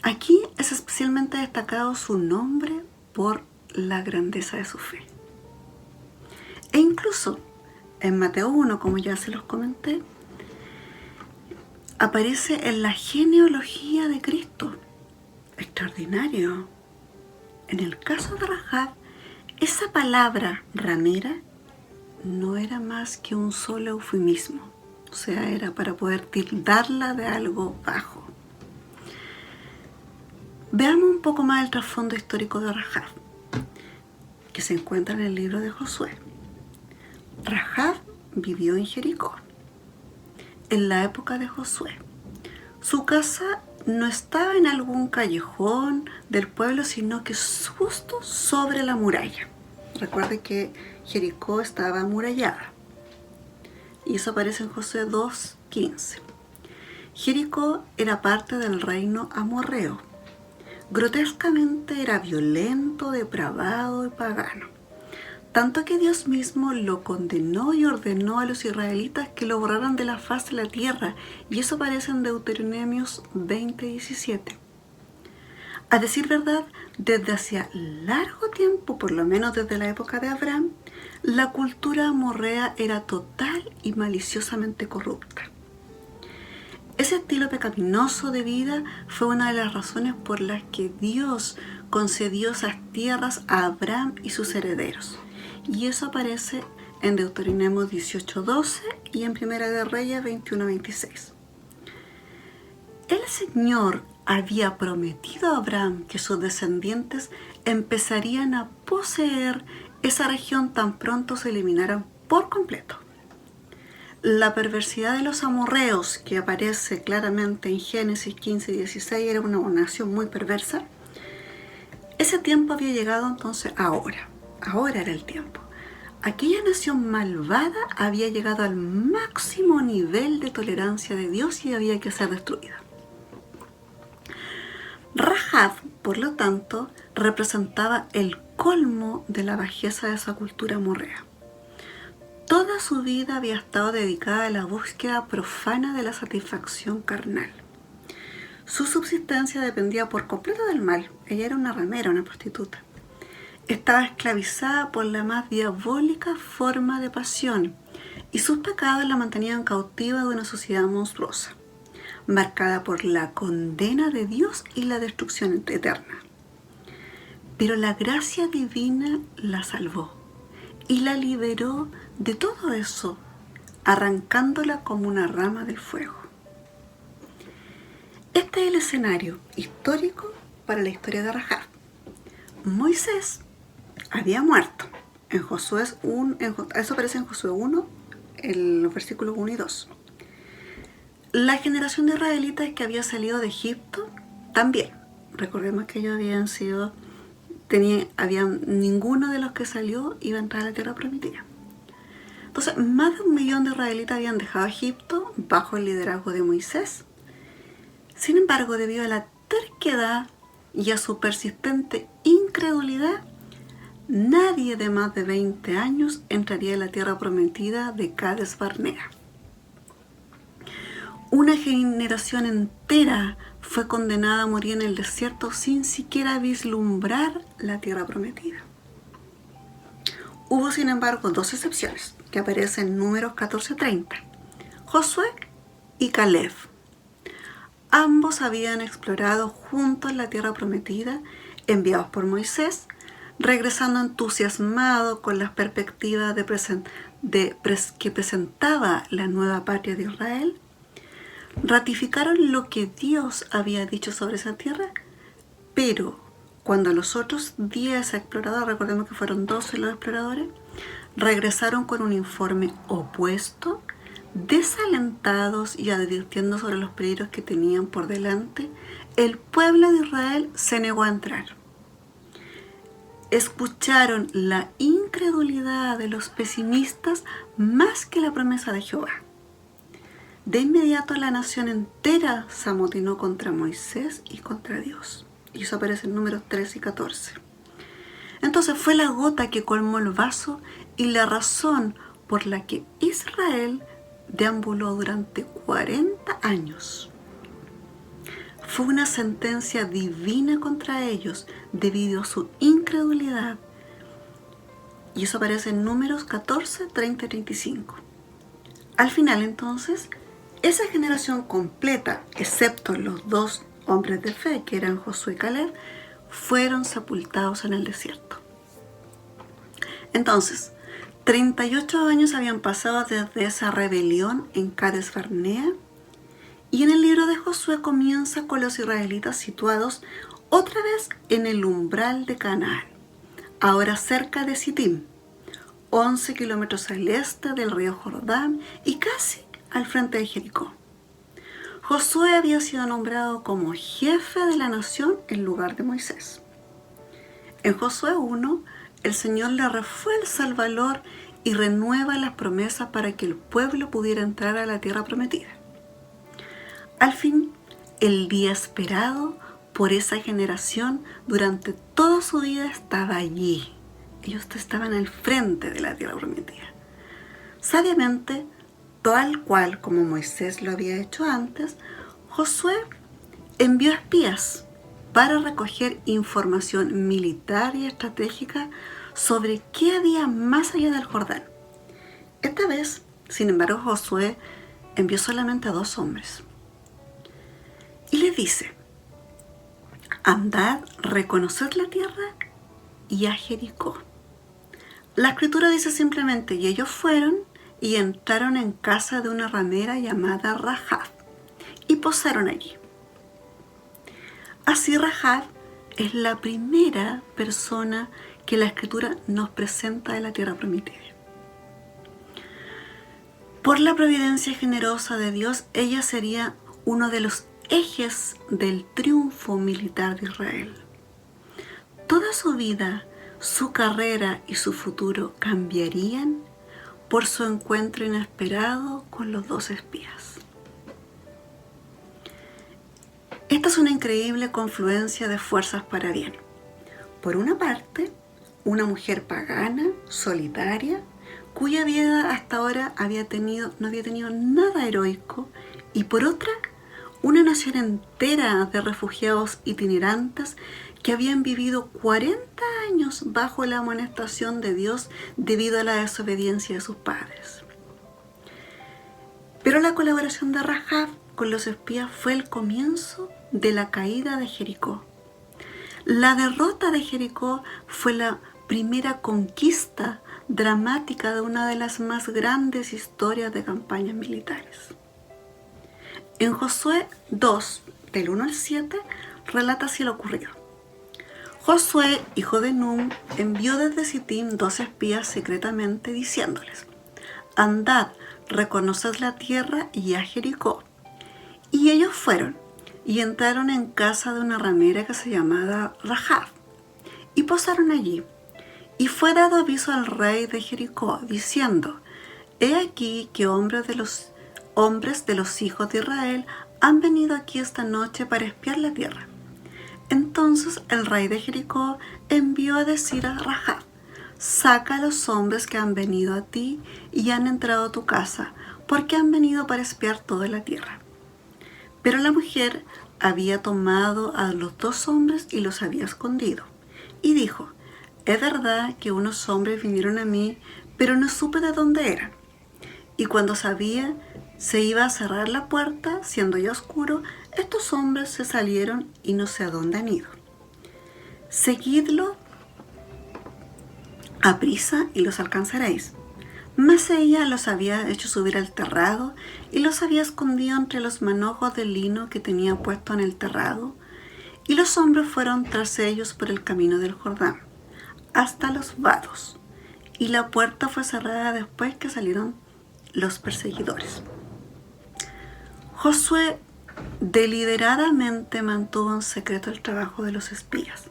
Aquí es especialmente destacado su nombre por la grandeza de su fe. E incluso en Mateo 1, como ya se los comenté, aparece en la genealogía de Cristo. Extraordinario. En el caso de Rahab, esa palabra ramera no era más que un solo eufemismo, o sea, era para poder tildarla de algo bajo. Veamos un poco más el trasfondo histórico de Rahab, que se encuentra en el libro de Josué. Rahab vivió en Jericó, en la época de Josué. Su casa no estaba en algún callejón del pueblo, sino que justo sobre la muralla. Recuerde que Jericó estaba amurallada. Y eso aparece en Josué 2:15. Jericó era parte del reino amorreo. Grotescamente era violento, depravado y pagano. Tanto que Dios mismo lo condenó y ordenó a los israelitas que lo borraran de la faz de la tierra. Y eso aparece en Deuteronomios 20:17. A decir verdad, desde hacía largo tiempo, por lo menos desde la época de Abraham, la cultura amorrea era total y maliciosamente corrupta. Ese estilo pecaminoso de vida fue una de las razones por las que Dios concedió esas tierras a Abraham y sus herederos. Y eso aparece en Deuteronomio 18:12 y en Primera de Reyes 21:26. El Señor había prometido a Abraham que sus descendientes empezarían a poseer esa región tan pronto se eliminaran por completo. La perversidad de los amorreos, que aparece claramente en Génesis 15:16, era una nación muy perversa. Ese tiempo había llegado entonces ahora. Ahora era el tiempo. Aquella nación malvada había llegado al máximo nivel de tolerancia de Dios y había que ser destruida. Rahab, por lo tanto, representaba el colmo de la bajeza de esa cultura amorrea. Toda su vida había estado dedicada a la búsqueda profana de la satisfacción carnal. Su subsistencia dependía por completo del mal. Ella era una ramera, una prostituta. Estaba esclavizada por la más diabólica forma de pasión y sus pecados la mantenían cautiva de una sociedad monstruosa, marcada por la condena de Dios y la destrucción eterna. Pero la gracia divina la salvó y la liberó de todo eso arrancándola como una rama del fuego. Este es el escenario histórico para la historia de Rahab. Moisés había muerto. Eso aparece en Josué 1, en los versículos 1 y 2. La generación de israelitas que había salido de Egipto también. Recordemos que ellos ninguno de los que salió iba a entrar a la tierra prometida. Entonces, más de 1 millón de israelitas habían dejado Egipto bajo el liderazgo de Moisés. Sin embargo, debido a la terquedad y a su persistente incredulidad, nadie de más de 20 años entraría en la tierra prometida de Cades Barnea. Una generación entera fue condenada a morir en el desierto sin siquiera vislumbrar la tierra prometida. Hubo, sin embargo, 2 excepciones que aparecen en Números 14:30: Josué y Caleb. Ambos habían explorado juntos la tierra prometida, enviados por Moisés, regresando entusiasmados con las perspectivas que presentaba la nueva patria de Israel. Ratificaron lo que Dios había dicho sobre esa tierra, pero cuando los otros 10 exploradores, recordemos que fueron 12 los exploradores, regresaron con un informe opuesto, desalentados y advirtiendo sobre los peligros que tenían por delante, el pueblo de Israel se negó a entrar. Escucharon la incredulidad de los pesimistas más que la promesa de Jehová. De inmediato la nación entera se amotinó contra Moisés y contra Dios. Y eso aparece en Números 13 y 14. Entonces fue la gota que colmó el vaso y la razón por la que Israel deambuló durante 40 años. Fue una sentencia divina contra ellos debido a su incredulidad. Y eso aparece en Números 14, 30 y 35. Al final, entonces, esa generación completa, excepto los 2 hombres de fe, que eran Josué y Caleb, fueron sepultados en el desierto. Entonces, 38 años habían pasado desde esa rebelión en Cades Barnea, y en el libro de Josué comienza con los israelitas situados otra vez en el umbral de Canaán, ahora cerca de Sitim, 11 kilómetros al este del río Jordán y casi al frente de Jericó. Josué había sido nombrado como jefe de la nación en lugar de Moisés. En Josué 1, el Señor le refuerza el valor y renueva las promesas para que el pueblo pudiera entrar a la tierra prometida. Al fin, el día esperado por esa generación durante toda su vida estaba allí. Ellos estaban al frente de la tierra prometida. Sabiamente, tal cual como Moisés lo había hecho antes, Josué envió espías para recoger información militar y estratégica sobre qué había más allá del Jordán. Esta vez, sin embargo, Josué envió solamente a 2 hombres. Y les dice: andad, reconoced la tierra y a Jericó. La escritura dice simplemente: y ellos fueron y entraron en casa de una ramera llamada Rahab y posaron allí. Así Rahab es la primera persona que la escritura nos presenta de la tierra prometida. Por la providencia generosa de Dios, ella sería uno de los ejes del triunfo militar de Israel. Toda su vida, su carrera y su futuro cambiarían por su encuentro inesperado con los 2 espías. Esta es una increíble confluencia de fuerzas para bien. Por una parte, una mujer pagana, solitaria, cuya vida hasta ahora no había tenido nada heroico, y por otra, una nación entera de refugiados itinerantes que habían vivido 40 años bajo la amonestación de Dios debido a la desobediencia de sus padres. Pero la colaboración de Rahab con los espías fue el comienzo de la caída de Jericó. La derrota de Jericó fue la primera conquista dramática de una de las más grandes historias de campañas militares. En Josué 2, del 1 al 7, relata así lo ocurrido. Josué, hijo de Nun, envió desde Sittim 2 espías secretamente diciéndoles: andad, reconoced la tierra y a Jericó. Y ellos fueron y entraron en casa de una ramera que se llamaba Rahab, y posaron allí. Y fue dado aviso al rey de Jericó, diciendo: he aquí que hombres de los hijos de Israel han venido aquí esta noche para espiar la tierra. Entonces el rey de Jericó envió a decir a Rahab: saca a los hombres que han venido a ti y han entrado a tu casa, porque han venido para espiar toda la tierra. Pero la mujer había tomado a los 2 hombres y los había escondido. Y dijo: es verdad que unos hombres vinieron a mí, pero no supe de dónde eran. Y cuando sabía, se iba a cerrar la puerta, siendo ya oscuro, estos hombres se salieron y no sé a dónde han ido. Seguidlo a prisa y los alcanzaréis. Mas ella los había hecho subir al terrado y los había escondido entre los manojos de lino que tenía puesto en el terrado, y los hombres fueron tras ellos por el camino del Jordán, hasta los vados, y la puerta fue cerrada después que salieron los perseguidores. Josué deliberadamente mantuvo en secreto el trabajo de los espías.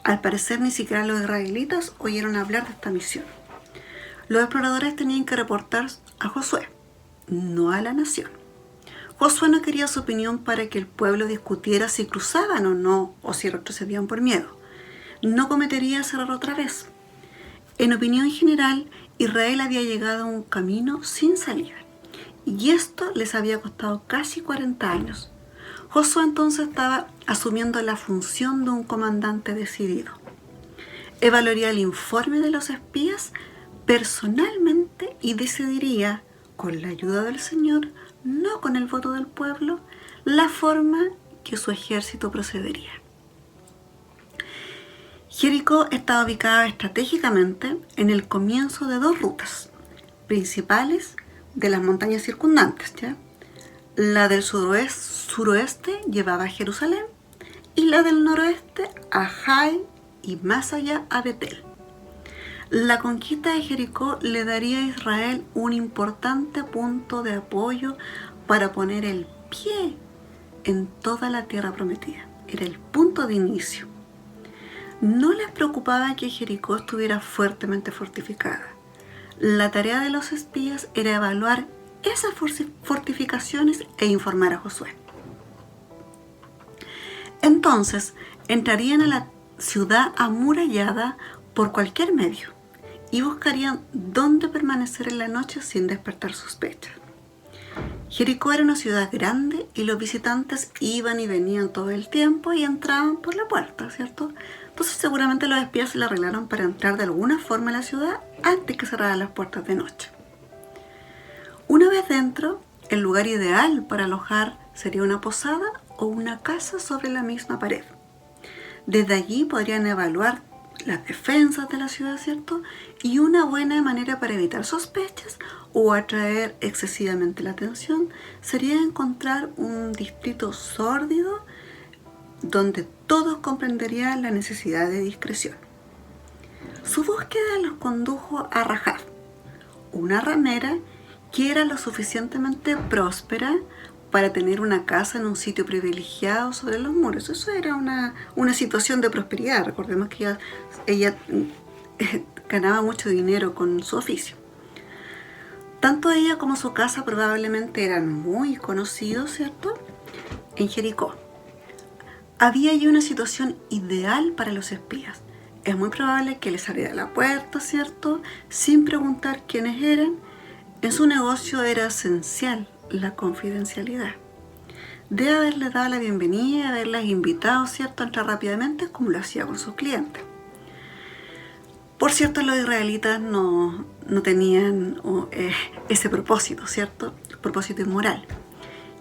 Al parecer ni siquiera los israelitas oyeron hablar de esta misión. Los exploradores tenían que reportar a Josué, no a la nación. Josué no quería su opinión para que el pueblo discutiera si cruzaban o no, o si retrocedían por miedo. No cometería ese error otra vez. En opinión general, Israel había llegado a un camino sin salida, y esto les había costado casi 40 años. Josué entonces estaba asumiendo la función de un comandante decidido. Evaluaría el informe de los espías personalmente y decidiría, con la ayuda del Señor, no con el voto del pueblo, la forma que su ejército procedería. Jericó estaba ubicada estratégicamente en el comienzo de 2 rutas principales de las montañas circundantes, ¿ya? La del suroeste llevaba a Jerusalén y la del noroeste a Jai y más allá a Betel. La conquista de Jericó le daría a Israel un importante punto de apoyo para poner el pie en toda la tierra prometida. Era el punto de inicio. No les preocupaba que Jericó estuviera fuertemente fortificada. La tarea de los espías era evaluar esas fortificaciones e informar a Josué. Entonces entrarían a la ciudad amurallada por cualquier medio y buscarían dónde permanecer en la noche sin despertar sospechas. Jericó era una ciudad grande y los visitantes iban y venían todo el tiempo y entraban por la puerta, ¿cierto? Entonces seguramente los espías se la arreglaron para entrar de alguna forma a la ciudad antes que cerraran las puertas de noche. Una vez dentro, el lugar ideal para alojar sería una posada o una casa sobre la misma pared. Desde allí podrían evaluar las defensas de la ciudad, ¿cierto? Y una buena manera para evitar sospechas o atraer excesivamente la atención sería encontrar un distrito sórdido donde todos comprenderían la necesidad de discreción. Su búsqueda los condujo a Rahab, una ramera que era lo suficientemente próspera para tener una casa en un sitio privilegiado sobre los muros. Eso era una situación de prosperidad. Recordemos que ella ganaba mucho dinero con su oficio. Tanto ella como su casa probablemente eran muy conocidos, ¿cierto?, en Jericó. Había allí una situación ideal para los espías. Es muy probable que les abriera la puerta, ¿cierto?, sin preguntar quiénes eran. En su negocio era esencial la confidencialidad. Debe haberle dado la bienvenida y haberlas invitado, ¿cierto?, a entrar rápidamente como lo hacía con sus clientes. Por cierto, los israelitas no tenían ese propósito, ¿cierto?, propósito inmoral.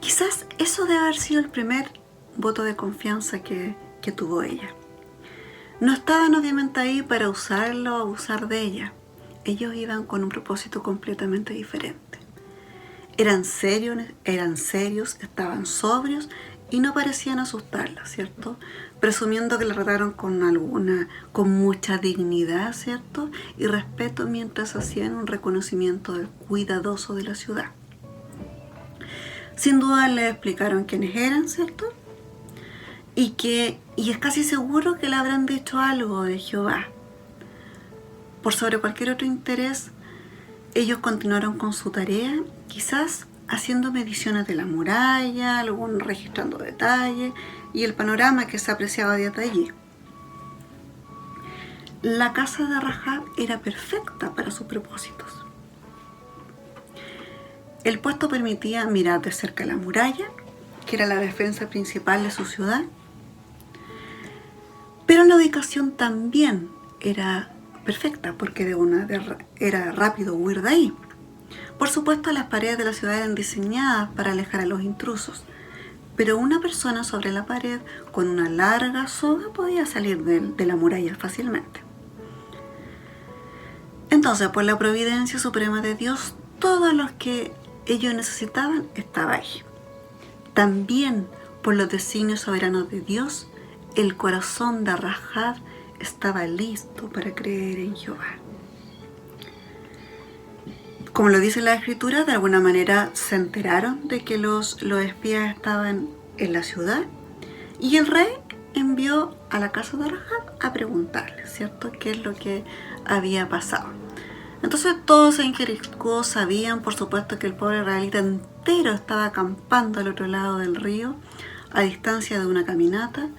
Quizás eso debe haber sido el primer voto de confianza que tuvo ella. No estaban obviamente ahí para usarlo o abusar de ella. ellos iban con un propósito completamente diferente. Eran serios, estaban sobrios y no parecían asustarla, ¿cierto? Presumiendo que la trataron con mucha dignidad, ¿cierto? Y respeto mientras hacían un reconocimiento cuidadoso de la ciudad. Sin duda le explicaron quiénes eran, ¿cierto? Y es casi seguro que le habrán dicho algo de Jehová. Por sobre cualquier otro interés, ellos continuaron con su tarea, quizás haciendo mediciones de la muralla, registrando detalles y el panorama que se apreciaba desde allí. La casa de Rahab era perfecta para sus propósitos. El puesto permitía mirar de cerca la muralla, que era la defensa principal de su ciudad, pero la ubicación también era perfecta porque era rápido huir de ahí. Por supuesto, las paredes de la ciudad eran diseñadas para alejar a los intrusos, pero una persona sobre la pared con una larga soga podía salir de la muralla fácilmente. Entonces, por la providencia suprema de Dios, todo lo que ellos necesitaban estaba ahí. También, por los designios soberanos de Dios, el corazón de Rahab estaba listo para creer en Jehová. Como lo dice la Escritura, de alguna manera se enteraron de que los espías estaban en la ciudad y el rey envió a la casa de Rahab a preguntarle, ¿cierto?, qué es lo que había pasado. Entonces todos en Jericó sabían, por supuesto, que el pueblo israelita entero estaba acampando al otro lado del río, a distancia de una caminata.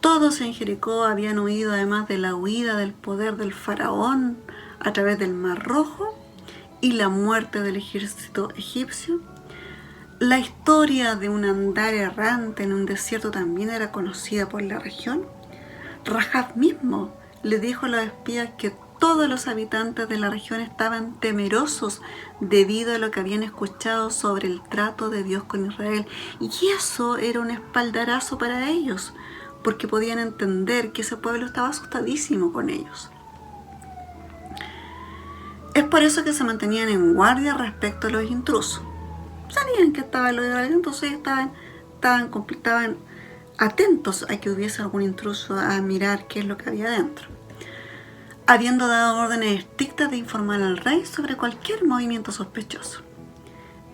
Todos en Jericó habían huido, además de la huida del poder del faraón a través del Mar Rojo y la muerte del ejército egipcio. La historia de un andar errante en un desierto también era conocida por la región. Rahab mismo le dijo a los espías que todos los habitantes de la región estaban temerosos debido a lo que habían escuchado sobre el trato de Dios con Israel. Y eso era un espaldarazo para ellos, porque podían entender que ese pueblo estaba asustadísimo con ellos. Es por eso que se mantenían en guardia respecto a los intrusos. Sabían que estaban los israelitas, entonces estaban atentos a que hubiese algún intruso a mirar qué es lo que había dentro, habiendo dado órdenes estrictas de informar al rey sobre cualquier movimiento sospechoso.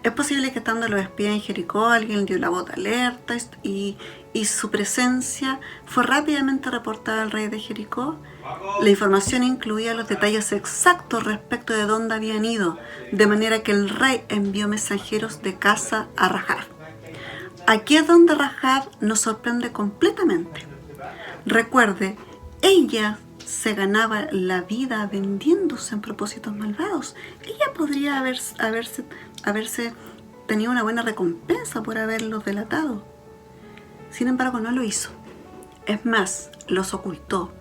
Es posible que estando los espías en Jericó, alguien dio la voz de alerta y su presencia fue rápidamente reportada al rey de Jericó. La información incluía los detalles exactos respecto de dónde habían ido, de manera que el rey envió mensajeros de casa a Rahab. Aquí es donde Rahab nos sorprende completamente. Recuerde, ella se ganaba la vida vendiéndose en propósitos malvados. Ella podría haberse tenido una buena recompensa por haberlos delatado. Sin embargo, no lo hizo. Es más, los ocultó.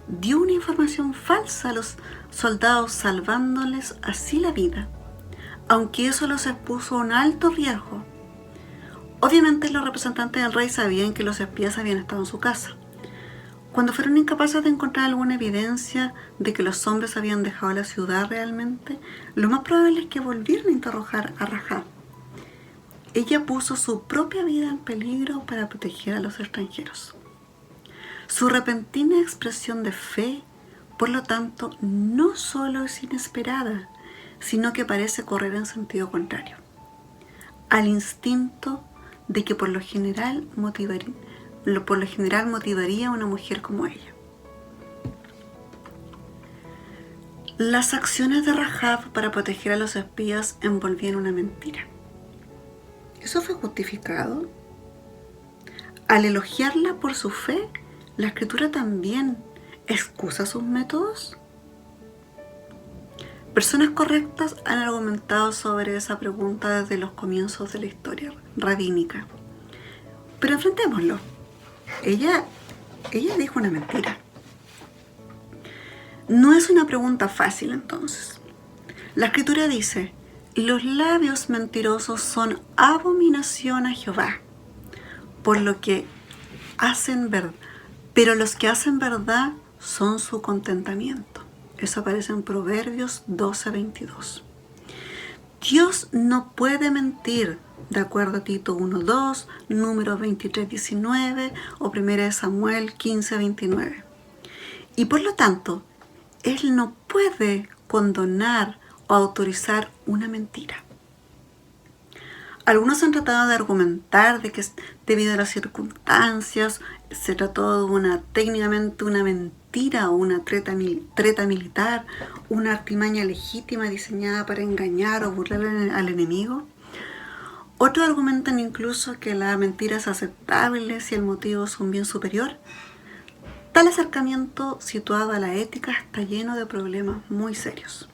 Dio una información falsa a los soldados, salvándoles así la vida, aunque eso los expuso a un alto riesgo. Obviamente los representantes del rey sabían que los espías habían estado en su casa. Cuando fueron incapaces de encontrar alguna evidencia de que los hombres habían dejado la ciudad realmente, lo más probable es que volvieran a interrogar a Rahab. Ella puso su propia vida en peligro para proteger a los extranjeros. Su repentina expresión de fe, por lo tanto, no solo es inesperada, sino que parece correr en sentido contrario al instinto de que por lo general motivaría a una mujer como ella. Las acciones de Rahab para proteger a los espías envolvían una mentira. ¿Eso fue justificado? Al elogiarla por su fe, ¿la Escritura también excusa sus métodos? Personas correctas han argumentado sobre esa pregunta desde los comienzos de la historia rabínica. Pero enfrentémoslo. Ella dijo una mentira. No es una pregunta fácil entonces. La Escritura dice: los labios mentirosos son abominación a Jehová, por lo que hacen verdad, pero los que hacen verdad son su contentamiento. Eso aparece en Proverbios 12:22. Dios no puede mentir, de acuerdo a Tito 1:2, Números 23:19 o 1 Samuel 15:29. Y por lo tanto, Él no puede condonar o autorizar una mentira. Algunos han tratado de argumentar de que debido a las circunstancias se trató de técnicamente una mentira o una treta militar, una artimaña legítima diseñada para engañar o burlar al enemigo. Otros argumentan incluso que la mentira es aceptable si el motivo es un bien superior. Tal acercamiento situado a la ética está lleno de problemas muy serios.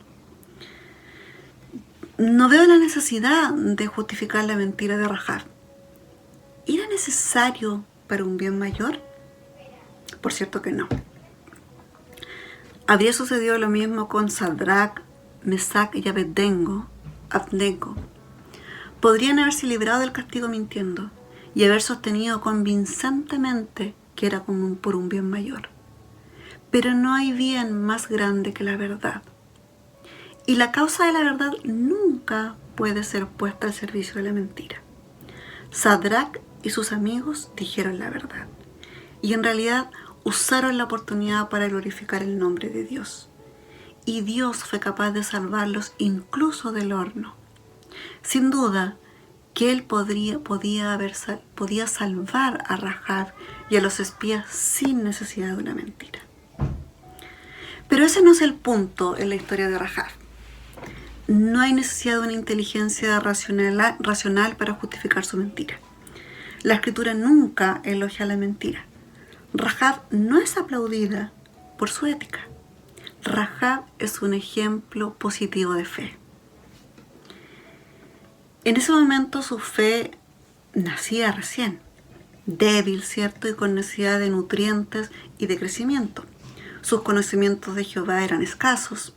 No veo la necesidad de justificar la mentira de Rahab. ¿Era necesario para un bien mayor? Por cierto que no. Habría sucedido lo mismo con Sadrach, Mesach y Abednego. Podrían haberse librado del castigo mintiendo y haber sostenido convincentemente que era por un bien mayor. Pero no hay bien más grande que la verdad. Y la causa de la verdad nunca puede ser puesta al servicio de la mentira. Sadrach y sus amigos dijeron la verdad. Y en realidad usaron la oportunidad para glorificar el nombre de Dios. Y Dios fue capaz de salvarlos incluso del horno. Sin duda que Él podía salvar a Rahab y a los espías sin necesidad de una mentira. Pero ese no es el punto en la historia de Rahab. No hay necesidad de una inteligencia racional para justificar su mentira. La Escritura nunca elogia la mentira. Rahab no es aplaudida por su ética. Rahab es un ejemplo positivo de fe. En ese momento su fe nacía recién, débil, ¿cierto? Y con necesidad de nutrientes y de crecimiento. Sus conocimientos de Jehová eran escasos.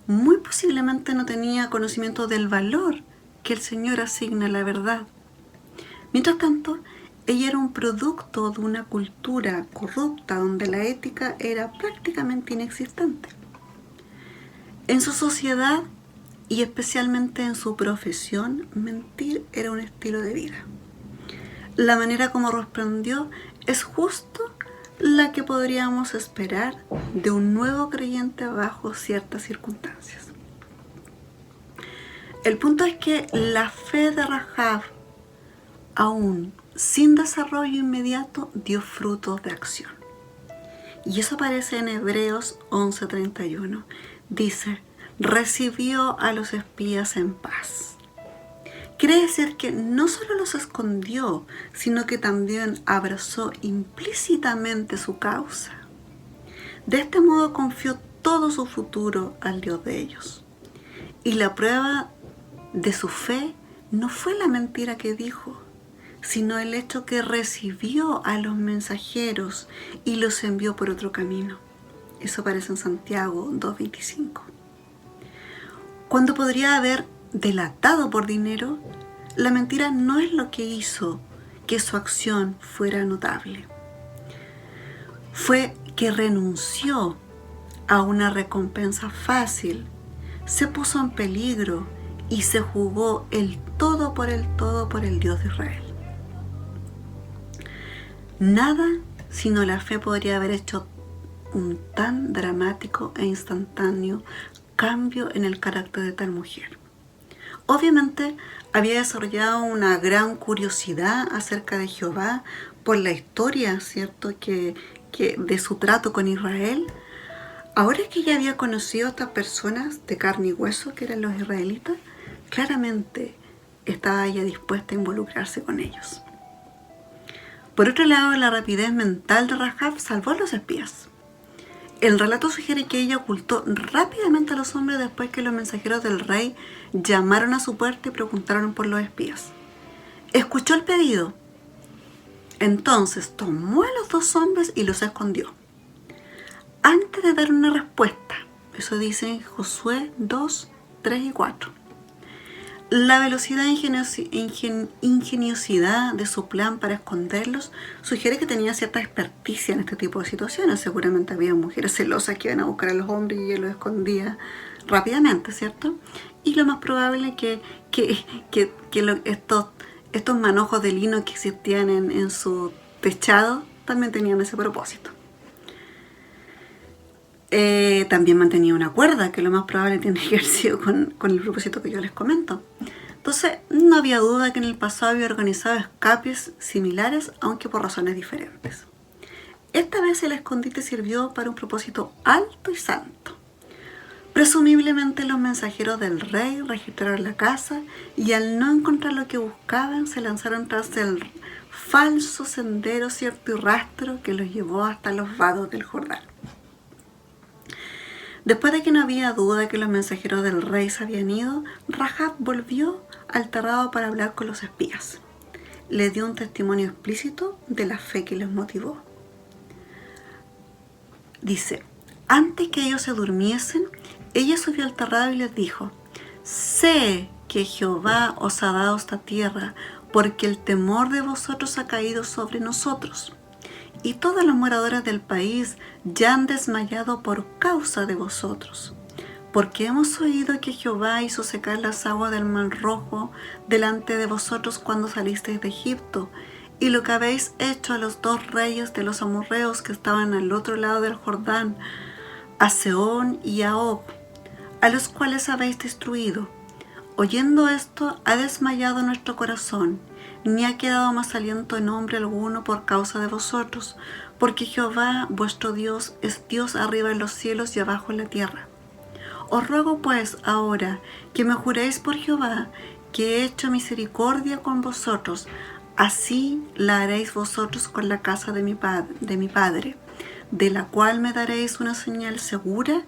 Muy posiblemente no tenía conocimiento del valor que el Señor asigna a la verdad. Mientras tanto, ella era un producto de una cultura corrupta donde la ética era prácticamente inexistente. En su sociedad y especialmente en su profesión, mentir era un estilo de vida. La manera como respondió es justo la que podríamos esperar de un nuevo creyente bajo ciertas circunstancias. El punto es que la fe de Rahab, aún sin desarrollo inmediato, dio frutos de acción. Y eso aparece en Hebreos 11:31. Dice, recibió a los espías en paz. Quiere decir que no solo los escondió, sino que también abrazó implícitamente su causa. De este modo confió todo su futuro al Dios de ellos. Y la prueba de su fe no fue la mentira que dijo, sino el hecho que recibió a los mensajeros y los envió por otro camino. Eso aparece en Santiago 2:25. Cuando podría haber delatado por dinero, la mentira no es lo que hizo que su acción fuera notable. Fue que renunció a una recompensa fácil, se puso en peligro y se jugó el todo por el Dios de Israel. Nada sino la fe podría haber hecho un tan dramático e instantáneo cambio en el carácter de tal mujer. Obviamente había desarrollado una gran curiosidad acerca de Jehová por la historia, ¿cierto?, que de su trato con Israel. Ahora que ella había conocido a estas personas de carne y hueso, que eran los israelitas, claramente estaba ella dispuesta a involucrarse con ellos. Por otro lado, la rapidez mental de Rahab salvó a los espías. El relato sugiere que ella ocultó rápidamente a los hombres después que los mensajeros del rey llamaron a su puerta y preguntaron por los espías. Escuchó el pedido. Entonces tomó a los dos hombres y los escondió. Antes de dar una respuesta, eso dice en Josué 2, 3 y 4. La velocidad e ingeniosidad de su plan para esconderlos sugiere que tenía cierta experticia en este tipo de situaciones. Seguramente había mujeres celosas que iban a buscar a los hombres y ella los escondía rápidamente, ¿cierto? Y lo más probable que estos manojos de lino que existían en su techado también tenían ese propósito. También mantenía una cuerda, que lo más probable tiene que haber sido con el propósito que yo les comento. Entonces, no había duda que en el pasado había organizado escapes similares, aunque por razones diferentes. Esta vez el escondite sirvió para un propósito alto y santo. Presumiblemente los mensajeros del rey registraron la casa y al no encontrar lo que buscaban, se lanzaron tras el falso sendero cierto y rastro que los llevó hasta los vados del Jordán. Después de que no había duda que los mensajeros del rey se habían ido, Rahab volvió al terrado para hablar con los espías. Les dio un testimonio explícito de la fe que les motivó. Dice, antes que ellos se durmiesen, ella subió al terrado y les dijo, sé que Jehová os ha dado esta tierra, porque el temor de vosotros ha caído sobre nosotros. Y todos los moradores del país ya han desmayado por causa de vosotros. Porque hemos oído que Jehová hizo secar las aguas del Mar Rojo delante de vosotros cuando salisteis de Egipto, y lo que habéis hecho a los 2 reyes de los amorreos que estaban al otro lado del Jordán, a Sehón y a Og, a los cuales habéis destruido. Oyendo esto, ha desmayado nuestro corazón, ni ha quedado más aliento en hombre alguno por causa de vosotros, porque Jehová vuestro Dios es Dios arriba en los cielos y abajo en la tierra. Os ruego pues ahora que me juréis por Jehová que he hecho misericordia con vosotros, así la haréis vosotros con la casa de mi padre, de la cual me daréis una señal segura,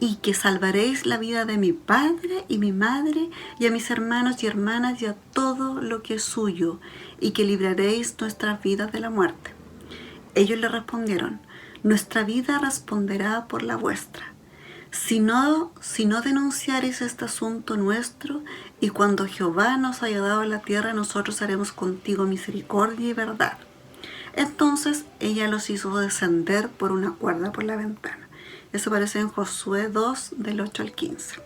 y que salvaréis la vida de mi padre y mi madre, y a mis hermanos y hermanas, y a todo lo que es suyo, y que libraréis nuestras vidas de la muerte. Ellos le respondieron, nuestra vida responderá por la vuestra. Si no denunciaréis este asunto nuestro, y cuando Jehová nos haya dado la tierra, nosotros haremos contigo misericordia y verdad. Entonces ella los hizo descender por una cuerda por la ventana. Eso aparece en Josué 2, del 8 al 15.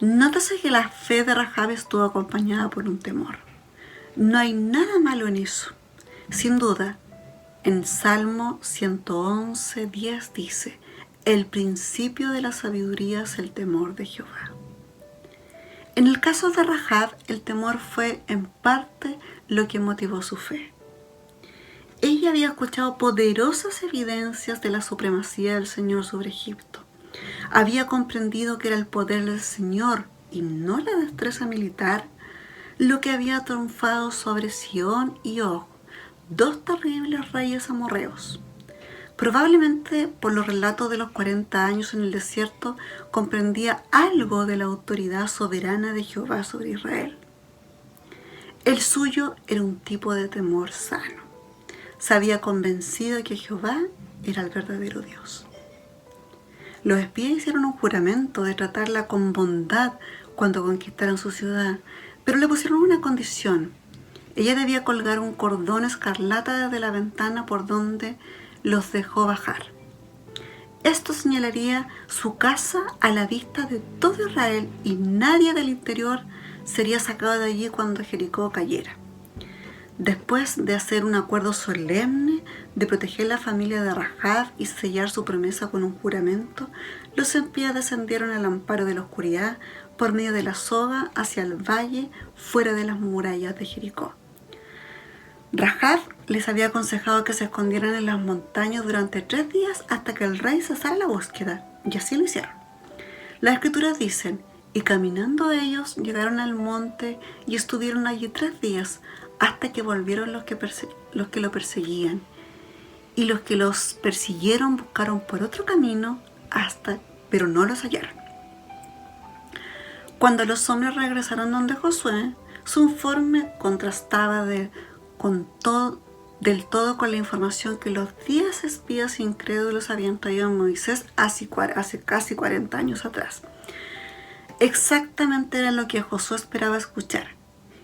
Nótese que la fe de Rahab estuvo acompañada por un temor. No hay nada malo en eso. Sin duda, en Salmo 111, 10 dice, el principio de la sabiduría es el temor de Jehová. En el caso de Rahab, el temor fue en parte lo que motivó su fe. Ella había escuchado poderosas evidencias de la supremacía del Señor sobre Egipto. Había comprendido que era el poder del Señor y no la destreza militar lo que había triunfado sobre Sihón y Og, 2 terribles reyes amorreos. Probablemente por los relatos de los 40 años en el desierto comprendía algo de la autoridad soberana de Jehová sobre Israel. El suyo era un tipo de temor sano. Se había convencido de que Jehová era el verdadero Dios. Los espías hicieron un juramento de tratarla con bondad cuando conquistaran su ciudad, pero le pusieron una condición. Ella debía colgar un cordón escarlata desde la ventana por donde los dejó bajar. Esto señalaría su casa a la vista de todo Israel y nadie del interior sería sacado de allí cuando Jericó cayera. Después de hacer un acuerdo solemne de proteger la familia de Rahab y sellar su promesa con un juramento, los espías descendieron al amparo de la oscuridad por medio de la soga hacia el valle fuera de las murallas de Jericó. Rahab les había aconsejado que se escondieran en las montañas durante 3 días hasta que el rey cesara la búsqueda, y así lo hicieron. Las escrituras dicen, y caminando ellos llegaron al monte y estuvieron allí 3 días, hasta que volvieron los que lo perseguían. Y los que los persiguieron buscaron por otro camino, pero no los hallaron. Cuando los hombres regresaron donde Josué, su informe contrastaba del todo con la información que los 10 espías incrédulos habían traído a Moisés hace casi 40 años atrás. Exactamente era lo que Josué esperaba escuchar.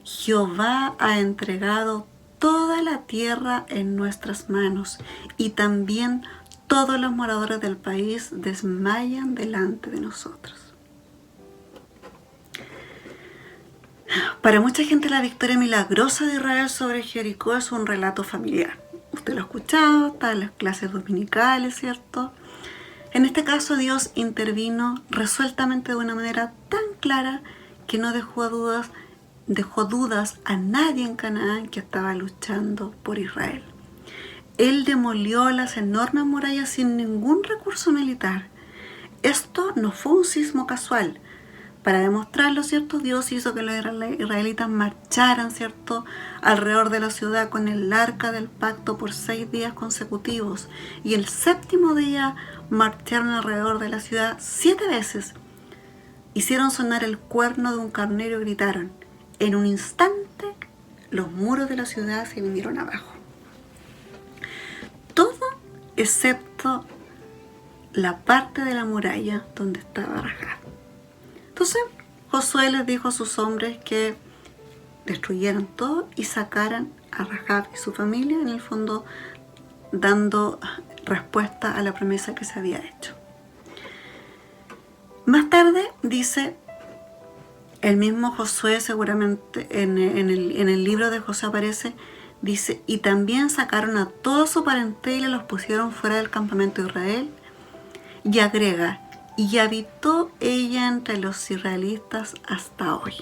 Jehová ha entregado toda la tierra en nuestras manos, y también todos los moradores del país desmayan delante de nosotros. Para mucha gente la victoria milagrosa de Israel sobre Jericó es un relato familiar. Usted lo ha escuchado, está en las clases dominicales, ¿cierto? En este caso Dios intervino resueltamente de una manera tan clara que no dejó dudas a nadie en Canaán que estaba luchando por Israel. Él demolió las enormes murallas sin ningún recurso militar. Esto no fue un sismo casual. Para demostrarlo, ¿cierto? Dios hizo que los israelitas marcharan, ¿cierto?, alrededor de la ciudad con el arca del pacto por 6 días consecutivos. Y el 7º día marcharon alrededor de la ciudad 7 veces. Hicieron sonar el cuerno de un carnero y gritaron. En un instante, los muros de la ciudad se vinieron abajo. Todo excepto la parte de la muralla donde estaba Rahab. Entonces Josué les dijo a sus hombres que destruyeran todo y sacaran a Rahab y su familia, en el fondo dando respuesta a la promesa que se había hecho. Más tarde dice el mismo Josué, seguramente en el libro de Josué aparece, dice, y también sacaron a toda su parentela y los pusieron fuera del campamento de Israel, y agrega, y habitó ella entre los israelitas hasta hoy.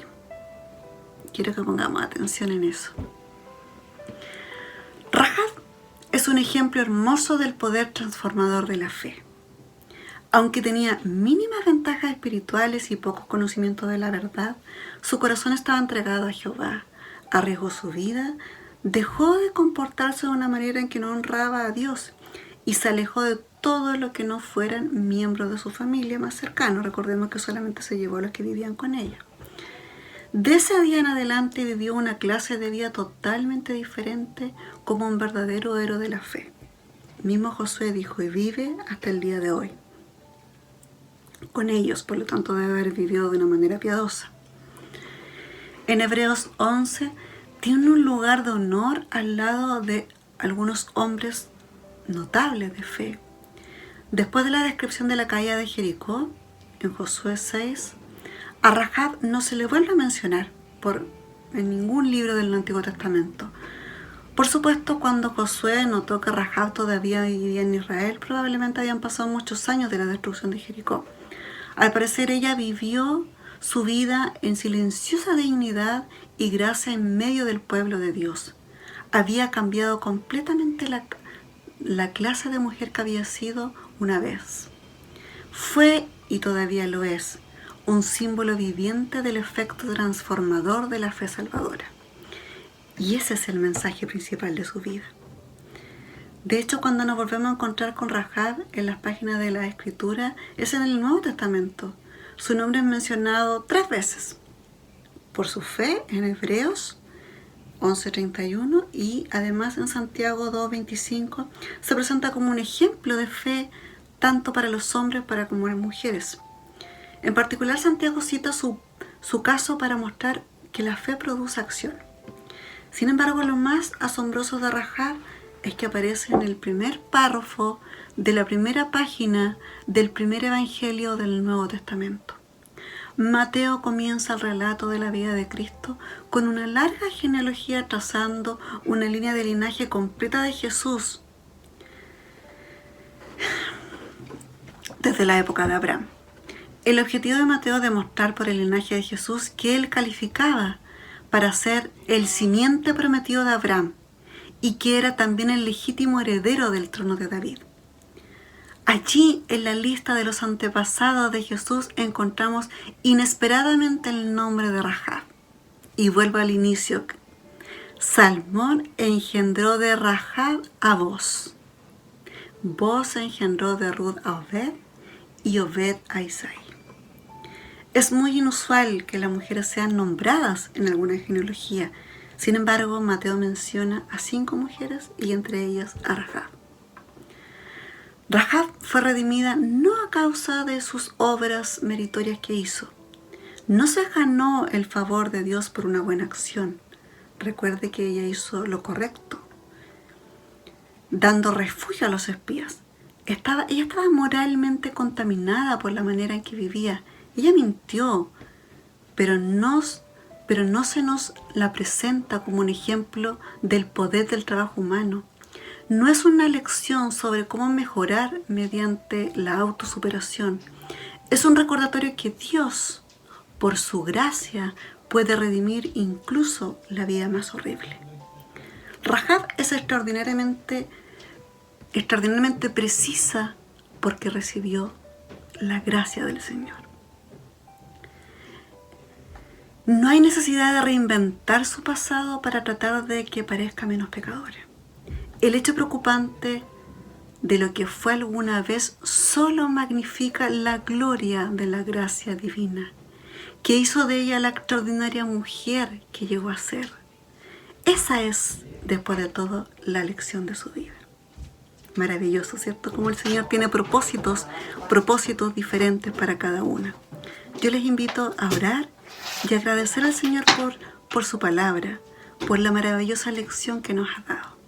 Quiero que pongamos atención en eso. Rahab es un ejemplo hermoso del poder transformador de la fe. Aunque tenía mínimas ventajas espirituales y pocos conocimientos de la verdad, su corazón estaba entregado a Jehová. Arriesgó su vida, dejó de comportarse de una manera en que no honraba a Dios y se alejó de todo lo que no fueran miembros de su familia más cercanos. Recordemos que solamente se llevó a los que vivían con ella. De ese día en adelante vivió una clase de vida totalmente diferente como un verdadero héroe de la fe. Mismo Josué dijo, y vive hasta el día de hoy con ellos, por lo tanto debe haber vivido de una manera piadosa. En Hebreos 11 tiene un lugar de honor al lado de algunos hombres notables de fe. Después de la descripción de la caída de Jericó, en Josué 6, a Rahab no se le vuelve a mencionar en ningún libro del Antiguo Testamento. Por supuesto, cuando Josué notó que Rahab todavía vivía en Israel, probablemente habían pasado muchos años de la destrucción de Jericó. Al parecer ella vivió su vida en silenciosa dignidad y gracia en medio del pueblo de Dios. Había cambiado completamente la clase de mujer que había sido una vez. Fue, y todavía lo es, un símbolo viviente del efecto transformador de la fe salvadora. Y ese es el mensaje principal de su vida. De hecho, cuando nos volvemos a encontrar con Rahab en las páginas de la Escritura, es en el Nuevo Testamento. Su nombre es mencionado 3 veces. Por su fe en Hebreos 11:31 y además en Santiago 2:25 se presenta como un ejemplo de fe tanto para los hombres como para las mujeres. En particular, Santiago cita su caso para mostrar que la fe produce acción. Sin embargo, lo más asombroso de Rahab es que aparece en el primer párrafo de la primera página del primer evangelio del Nuevo Testamento. Mateo comienza el relato de la vida de Cristo con una larga genealogía trazando una línea de linaje completa de Jesús desde la época de Abraham. El objetivo de Mateo es demostrar por el linaje de Jesús que él calificaba para ser el simiente prometido de Abraham y que era también el legítimo heredero del trono de David. Allí, en la lista de los antepasados de Jesús, encontramos inesperadamente el nombre de Rahab. Y vuelvo al inicio. Salmón engendró de Rahab a Boz. Boz engendró de Ruth a Obed y Obed a Isaí. Es muy inusual que las mujeres sean nombradas en alguna genealogía. Sin embargo, Mateo menciona a 5 mujeres y entre ellas a Rahab. Rahab fue redimida no a causa de sus obras meritorias que hizo, no se ganó el favor de Dios por una buena acción. Recuerde que ella hizo lo correcto, dando refugio a los espías. Ella estaba moralmente contaminada por la manera en que vivía. Ella mintió, pero no se nos la presenta como un ejemplo del poder del trabajo humano. No es una lección sobre cómo mejorar mediante la autosuperación. Es un recordatorio que Dios, por su gracia, puede redimir incluso la vida más horrible. Rahab es extraordinariamente precisa porque recibió la gracia del Señor. No hay necesidad de reinventar su pasado para tratar de que parezca menos pecadora. El hecho preocupante de lo que fue alguna vez solo magnifica la gloria de la gracia divina, que hizo de ella la extraordinaria mujer que llegó a ser. Esa es, después de todo, la lección de su vida. Maravilloso, ¿cierto? Como el Señor tiene propósitos diferentes para cada una. Yo les invito a orar y agradecer al Señor por su palabra, por la maravillosa lección que nos ha dado.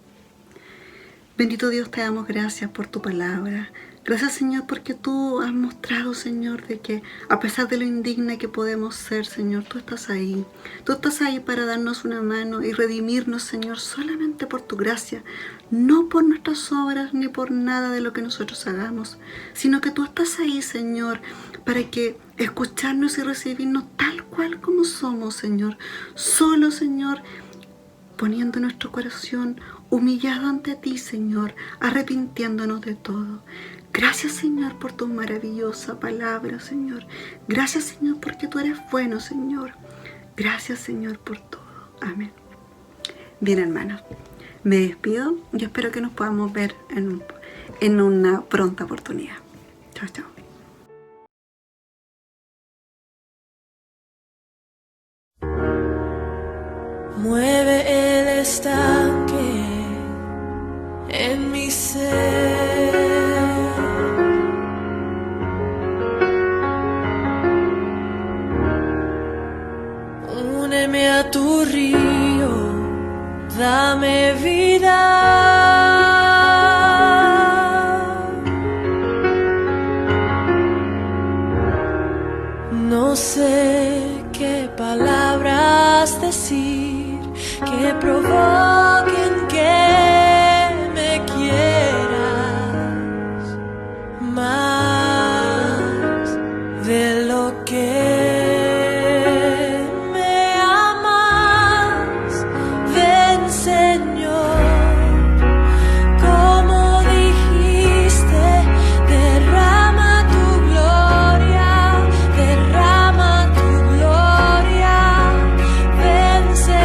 Bendito Dios, te damos gracias por tu palabra. Gracias, Señor, porque tú has mostrado, Señor, de que a pesar de lo indigna que podemos ser, Señor, tú estás ahí. Tú estás ahí para darnos una mano y redimirnos, Señor, solamente por tu gracia. No por nuestras obras ni por nada de lo que nosotros hagamos, sino que tú estás ahí, Señor, para que escucharnos y recibirnos tal cual como somos, Señor. Solo, Señor, poniendo nuestro corazón humillado ante ti, Señor, arrepintiéndonos de todo. Gracias, Señor, por tu maravillosa palabra, Señor. Gracias, Señor, porque tú eres bueno, Señor. Gracias, Señor, por todo. Amén. Bien, hermanos, me despido y espero que nos podamos ver en una pronta oportunidad. Chao, chao. Mueve el estanque en mi ser. Úneme a tu río, dame vida. No sé qué palabras decir que provoquen que me quieras más de lo que me amas. Ven, Señor, como dijiste, derrama tu gloria, derrama tu gloria. Ven, Señor.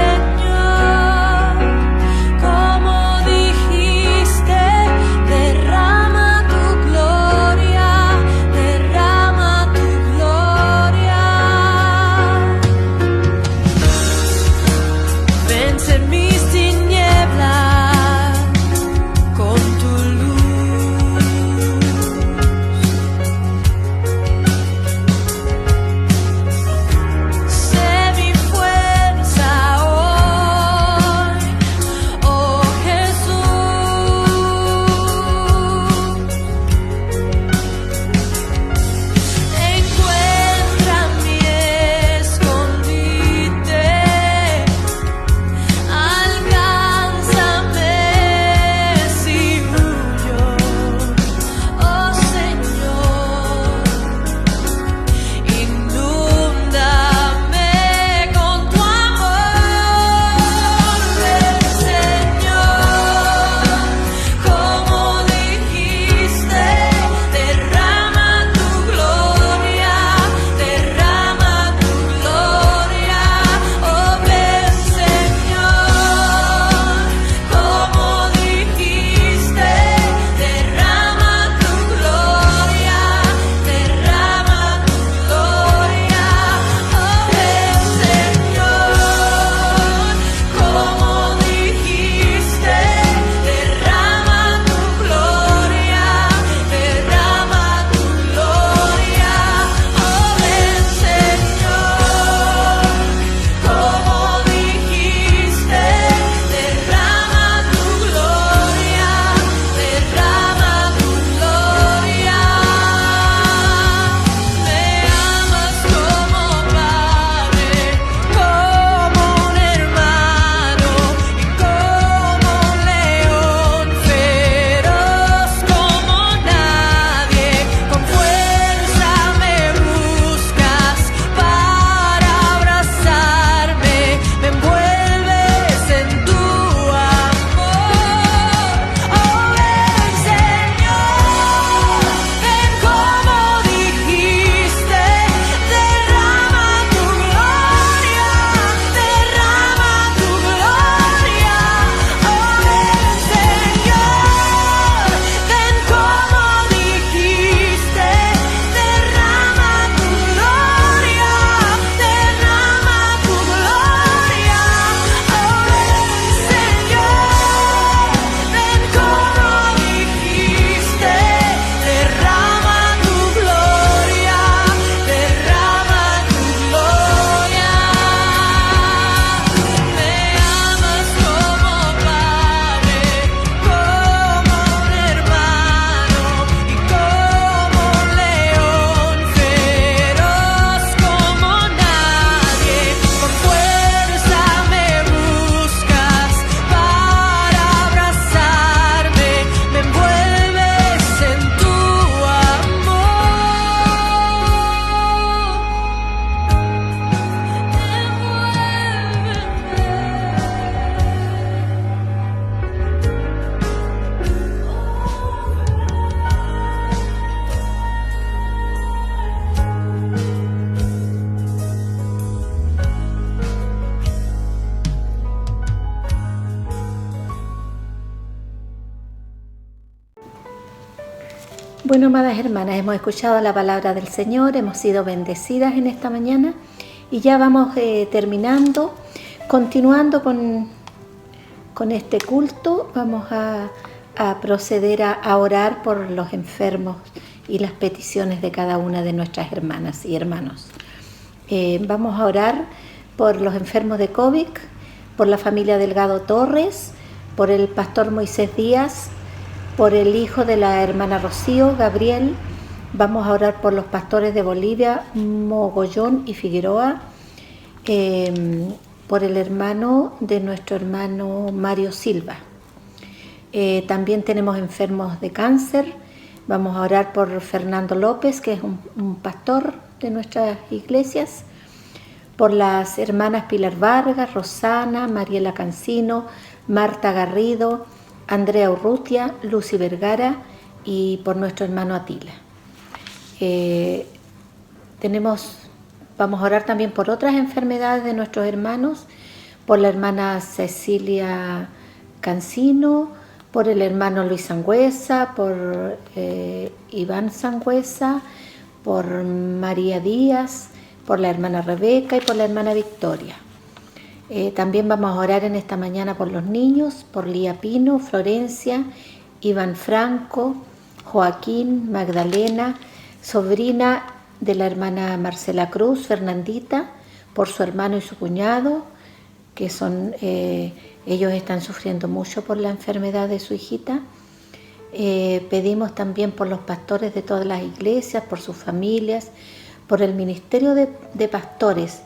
Bueno, amadas hermanas, hemos escuchado la palabra del Señor, hemos sido bendecidas en esta mañana y ya vamos terminando, continuando con este culto. Vamos a proceder a orar por los enfermos y las peticiones de cada una de nuestras hermanas y hermanos. Vamos a orar por los enfermos de COVID, por la familia Delgado Torres, por el pastor Moisés Díaz, por el hijo de la hermana Rocío, Gabriel. Vamos a orar por los pastores de Bolivia, Mogollón y Figueroa, por el hermano de nuestro hermano Mario Silva. También tenemos enfermos de cáncer. Vamos a orar por Fernando López, que es un pastor de nuestras iglesias, por las hermanas Pilar Vargas, Rosana, Mariela Cancino, Marta Garrido, Andrea Urrutia, Lucy Vergara y por nuestro hermano Atila. Vamos a orar también por otras enfermedades de nuestros hermanos, por la hermana Cecilia Cancino, por el hermano Luis Sangüesa, por Iván Sangüesa, por María Díaz, por la hermana Rebeca y por la hermana Victoria. También vamos a orar en esta mañana por los niños, por Lía Pino, Florencia, Iván Franco, Joaquín, Magdalena, sobrina de la hermana Marcela Cruz, Fernandita, por su hermano y su cuñado, que ellos están sufriendo mucho por la enfermedad de su hijita. Pedimos también por los pastores de todas las iglesias, por sus familias, por el ministerio de pastores,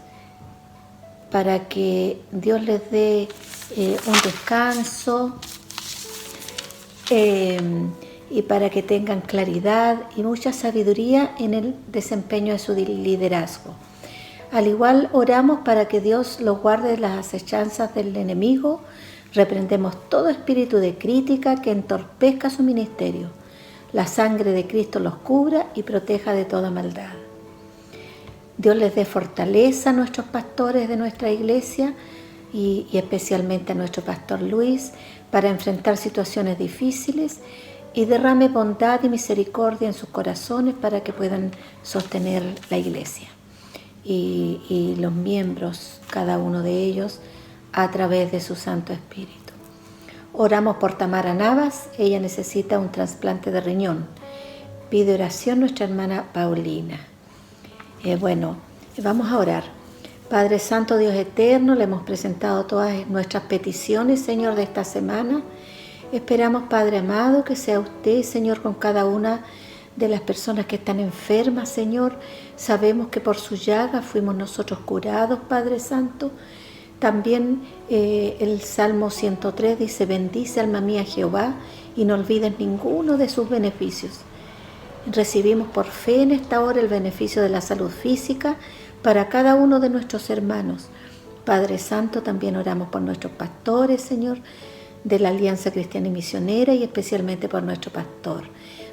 para que Dios les dé un descanso y para que tengan claridad y mucha sabiduría en el desempeño de su liderazgo. Al igual oramos para que Dios los guarde de las acechanzas del enemigo. Reprendemos todo espíritu de crítica que entorpezca su ministerio. La sangre de Cristo los cubra y proteja de toda maldad. Dios les dé fortaleza a nuestros pastores de nuestra iglesia y especialmente a nuestro pastor Luis para enfrentar situaciones difíciles y derrame bondad y misericordia en sus corazones para que puedan sostener la iglesia y los miembros, cada uno de ellos, a través de su Santo Espíritu. Oramos por Tamara Navas, ella necesita un trasplante de riñón. Pide oración nuestra hermana Paulina. Vamos a orar. Padre Santo, Dios eterno, le hemos presentado todas nuestras peticiones, Señor, de esta semana. Esperamos, Padre amado, que sea usted, Señor, con cada una de las personas que están enfermas, Señor. Sabemos que por su llaga fuimos nosotros curados, Padre Santo. También el Salmo 103 dice: bendice alma mía Jehová y no olvides ninguno de sus beneficios. Recibimos por fe en esta hora el beneficio de la salud física para cada uno de nuestros hermanos. Padre Santo, también oramos por nuestros pastores, Señor, de la Alianza Cristiana y Misionera y especialmente por nuestro pastor,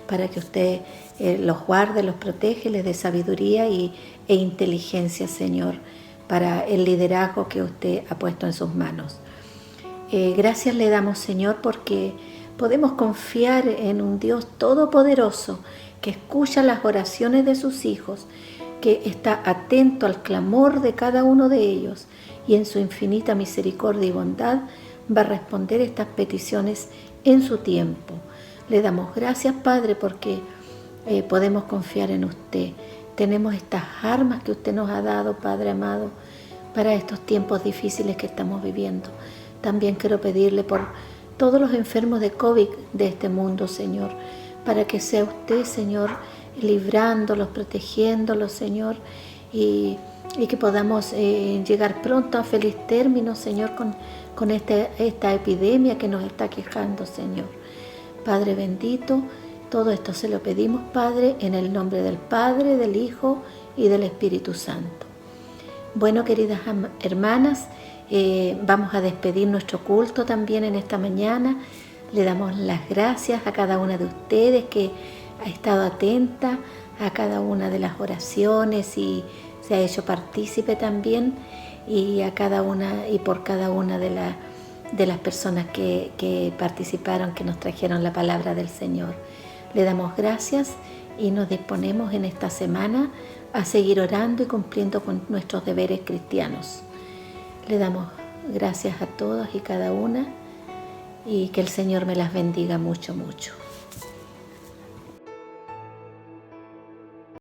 para que usted los guarde, los protege, les dé sabiduría e inteligencia, Señor, para el liderazgo que usted ha puesto en sus manos. Gracias le damos, Señor, porque podemos confiar en un Dios todopoderoso que escucha las oraciones de sus hijos, que está atento al clamor de cada uno de ellos y en su infinita misericordia y bondad va a responder estas peticiones en su tiempo. Le damos gracias, Padre, porque podemos confiar en usted. Tenemos estas armas que usted nos ha dado, Padre amado, para estos tiempos difíciles que estamos viviendo. También quiero pedirle por todos los enfermos de COVID de este mundo, Señor, para que sea usted, Señor, librándolos, protegiéndolos, Señor, y que podamos llegar pronto a feliz término, Señor, con esta epidemia que nos está quejando, Señor. Padre bendito, todo esto se lo pedimos, Padre, en el nombre del Padre, del Hijo y del Espíritu Santo. Bueno, queridas hermanas, vamos a despedir nuestro culto también en esta mañana. Le damos las gracias a cada una de ustedes que ha estado atenta a cada una de las oraciones y se ha hecho partícipe también, y a cada una y por cada una de las personas que participaron, que nos trajeron la palabra del Señor. Le damos gracias y nos disponemos en esta semana a seguir orando y cumpliendo con nuestros deberes cristianos. Le damos gracias a todos y cada una y que el Señor me las bendiga mucho, mucho.